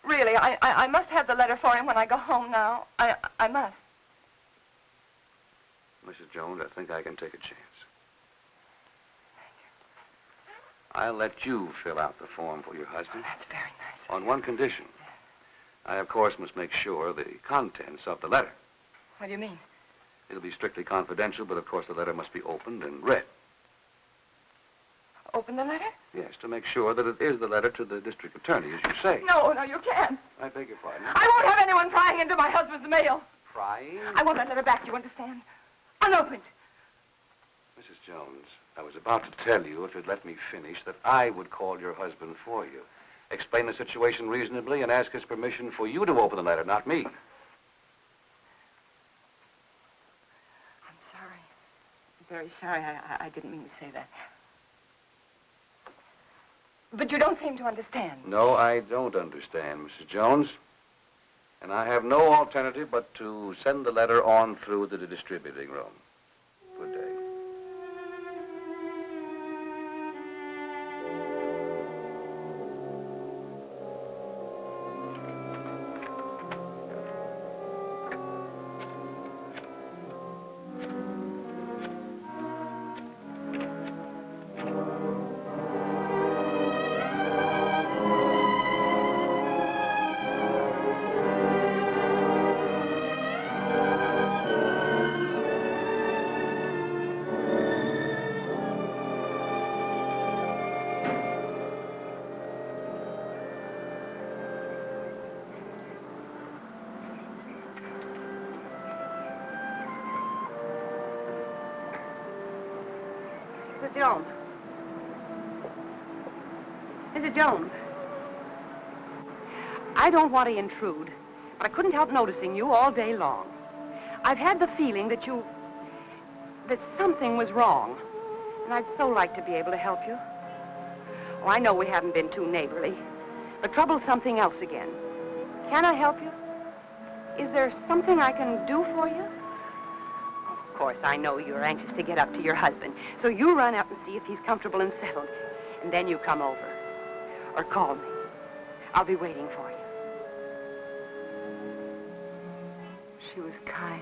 Speaker 7: Really, I must have the letter for him when I go home now. I must.
Speaker 2: Mrs. Jones, I think I can take a chance. I'll let you fill out the form for your husband.
Speaker 7: Oh, that's very nice.
Speaker 2: On one condition. I, of course, must make sure the contents of the letter.
Speaker 7: What do you mean?
Speaker 2: It'll be strictly confidential, but of course the letter must be opened and read.
Speaker 7: Open the letter?
Speaker 2: Yes, to make sure that it is the letter to the district attorney, as you say.
Speaker 7: No, you can't.
Speaker 2: I beg your pardon.
Speaker 7: I won't have anyone prying into my husband's mail.
Speaker 2: Prying?
Speaker 7: I want that letter back, you understand? Unopened.
Speaker 2: Mrs. Jones, I was about to tell you, if you'd let me finish, that I would call your husband for you. Explain the situation reasonably and ask his permission for you to open the letter, not me.
Speaker 7: I'm sorry. I'm very sorry. I didn't mean to say that. But you don't seem to understand.
Speaker 2: No, I don't understand, Mrs. Jones. And I have no alternative but to send the letter on through to the distributing room. Good day.
Speaker 7: Mr. Jones. Mr. Jones. I don't want to intrude, but I couldn't help noticing you all day long. I've had the feeling that something was wrong, and I'd so like to be able to help you. Oh, I know we haven't been too neighborly, but trouble's something else again. Can I help you? Is there something I can do for you? Of course, I know you're anxious to get up to your husband, so you run up and see if he's comfortable and settled, and then you come over. Or call me. I'll be waiting for you.
Speaker 1: She was kind.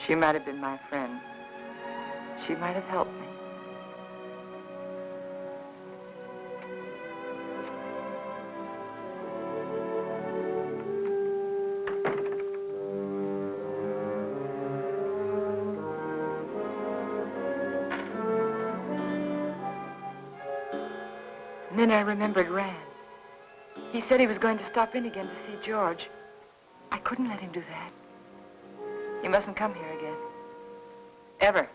Speaker 1: She might have been my friend. She might have helped me. And then I remembered Rand. He said he was going to stop in again to see George. I couldn't let him do that. He mustn't come here again. Ever.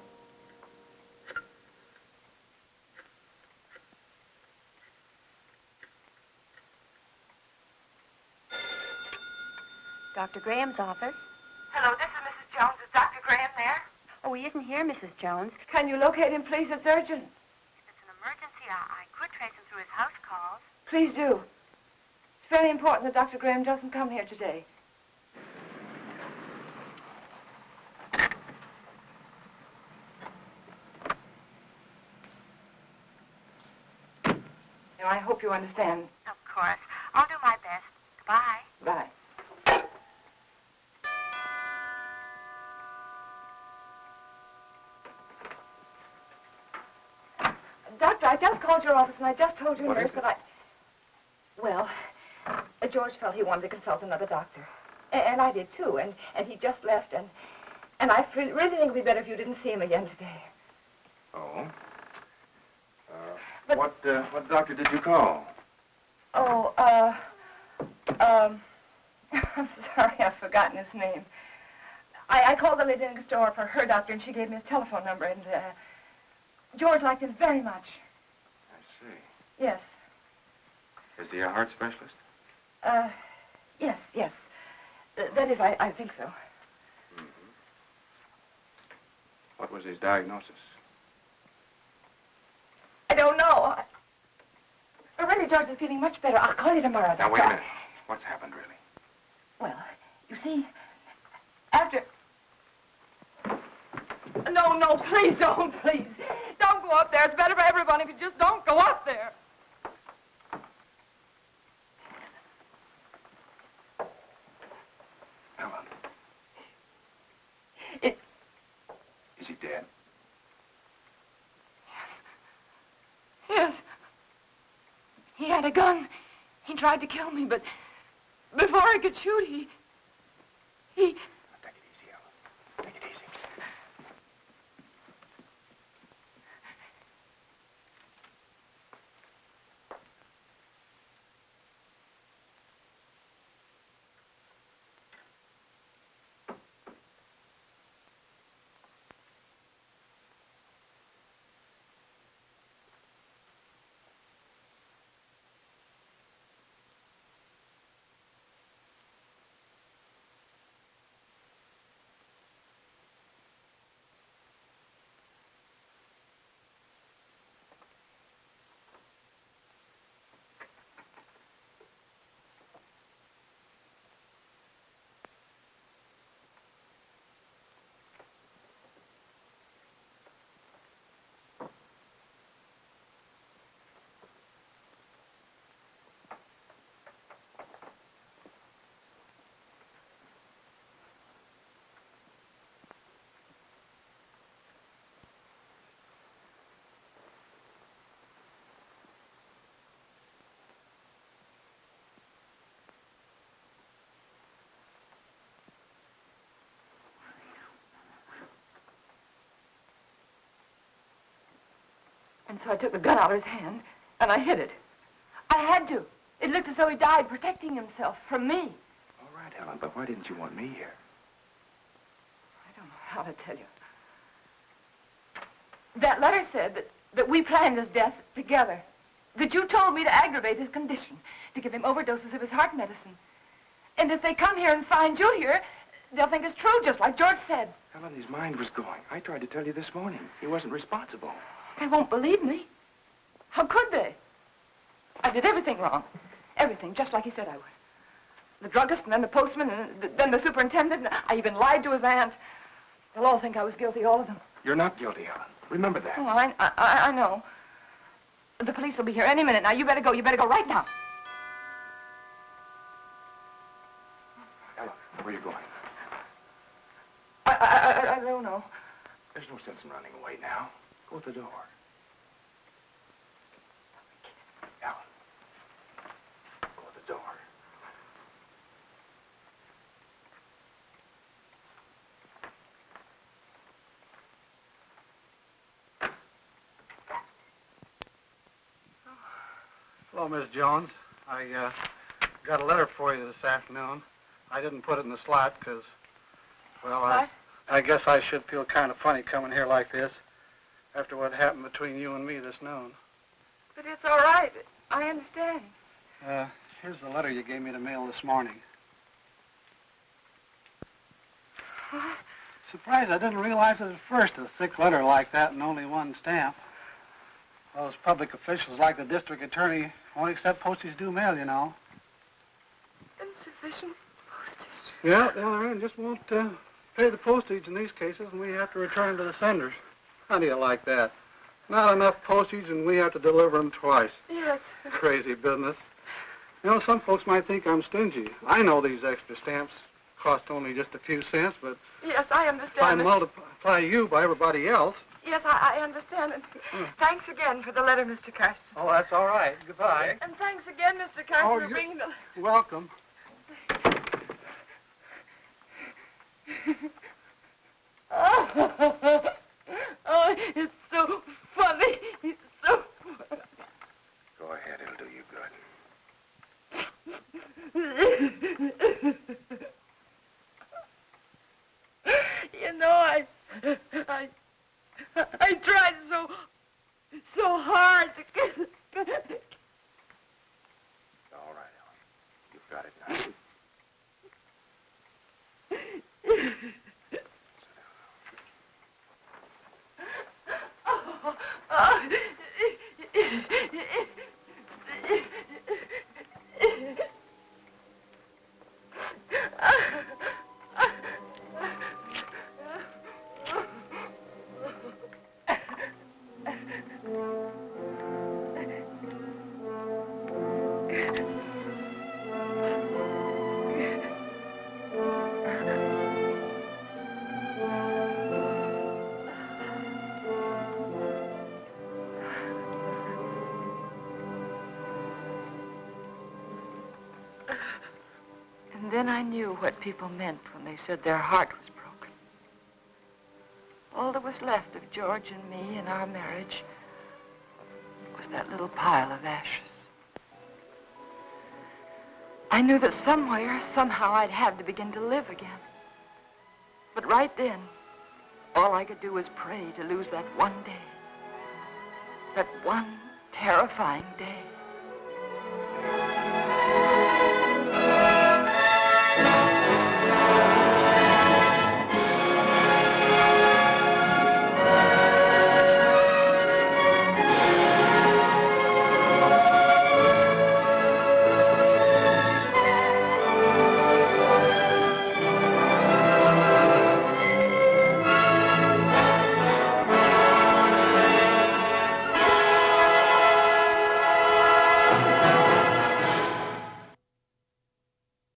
Speaker 12: Dr. Graham's office.
Speaker 7: Hello, this is Mrs. Jones. Is Dr. Graham there?
Speaker 12: Oh, he isn't here, Mrs. Jones.
Speaker 7: Can you locate him, please? It's urgent.
Speaker 12: If it's an emergency, I could trace him through his house calls.
Speaker 7: Please do. It's very important that Dr. Graham doesn't come here today. Now, I hope you understand.
Speaker 12: Of course. I'll do my best. Goodbye.
Speaker 7: Bye.
Speaker 4: Medicine, I just told your
Speaker 3: What
Speaker 4: nurse
Speaker 3: is it?
Speaker 4: that Well, George felt he wanted to consult another doctor. And I did, too. And he just left, and I really think it would be better if you didn't see him again today.
Speaker 3: Oh?
Speaker 4: But-
Speaker 3: What doctor did you call?
Speaker 4: Oh, I'm sorry, I've forgotten his name. I called the lady next door for her doctor, and she gave me his telephone number, and George liked him very much.
Speaker 3: I see.
Speaker 4: Yes.
Speaker 3: Is he a heart specialist?
Speaker 4: Yes. That is, I think so.
Speaker 3: Mm-hmm. What was his diagnosis?
Speaker 4: I don't know. But really, George is feeling much better. I'll call you tomorrow.
Speaker 3: Now, wait a minute. What's happened, really?
Speaker 4: Well, you see, after... No, please don't, please. Don't go up there. It's better for everyone if you just don't go up there.
Speaker 3: Helen. Is he dead?
Speaker 4: Yes. He had a gun. He tried to kill me, but before I could shoot, he...
Speaker 3: Take it easy, Helen. Take it easy.
Speaker 4: And so I took the gun out of his hand, and I hid it. I had to. It looked as though he died protecting himself from me.
Speaker 3: All right, Helen, but why didn't you want me here?
Speaker 4: I don't know how to tell you. That letter said that we planned his death together. That you told me to aggravate his condition, to give him overdoses of his heart medicine. And if they come here and find you here, they'll think it's true, just like George said.
Speaker 3: Helen, his mind was going. I tried to tell you this morning. He wasn't responsible.
Speaker 4: They won't believe me. How could they? I did everything wrong. Everything, just like he said I would. The druggist, and then the postman, and then the superintendent. And I even lied to his aunt. They'll all think I was guilty, all of them.
Speaker 3: You're not guilty, Helen. Remember that.
Speaker 4: Oh, I know. The police will be here any minute now. You better go. You better go right now.
Speaker 3: Helen, where are you going?
Speaker 4: I don't know.
Speaker 3: There's no sense in running away now. Go to the door. Helen. Go to the door.
Speaker 5: Hello, Miss Jones. I got a letter for you this afternoon. I didn't put it in the slot because, well, I guess I should feel kind of funny coming here like this after what happened between you and me this noon.
Speaker 4: But it's all right. I understand.
Speaker 5: Here's the letter you gave me to mail this morning.
Speaker 4: What?
Speaker 5: Surprised I didn't realize it at first, a thick letter like that and only one stamp. Those public officials like the district attorney won't accept postage due mail, you know.
Speaker 4: Insufficient postage.
Speaker 5: Yeah, the other end just won't pay the postage in these cases, and we have to return to the senders. How do you like that? Not enough postage, and we have to deliver them twice.
Speaker 4: Yes.
Speaker 5: Crazy business. You know, some folks might think I'm stingy. I know these extra stamps cost only just a few cents, but
Speaker 4: Yes, I understand.
Speaker 5: if I multiply you by everybody else...
Speaker 7: Yes, I understand. And thanks again for the letter, Mr. Carson.
Speaker 5: Oh, that's all right. Goodbye.
Speaker 7: And thanks again, Mr. Carson, for bringing the...
Speaker 5: Welcome.
Speaker 7: Oh, it's so funny. It's so funny.
Speaker 3: Go ahead, it'll do you good.
Speaker 7: You know, I tried so hard to get...
Speaker 3: All right, Ellen. You've got it now.
Speaker 7: And then I knew what people meant when they said their heart was broken. All that was left of George and me and our marriage was that little pile of ashes. I knew that somewhere, somehow, I'd have to begin to live again. But right then, all I could do was pray to lose that one day. That one terrifying day.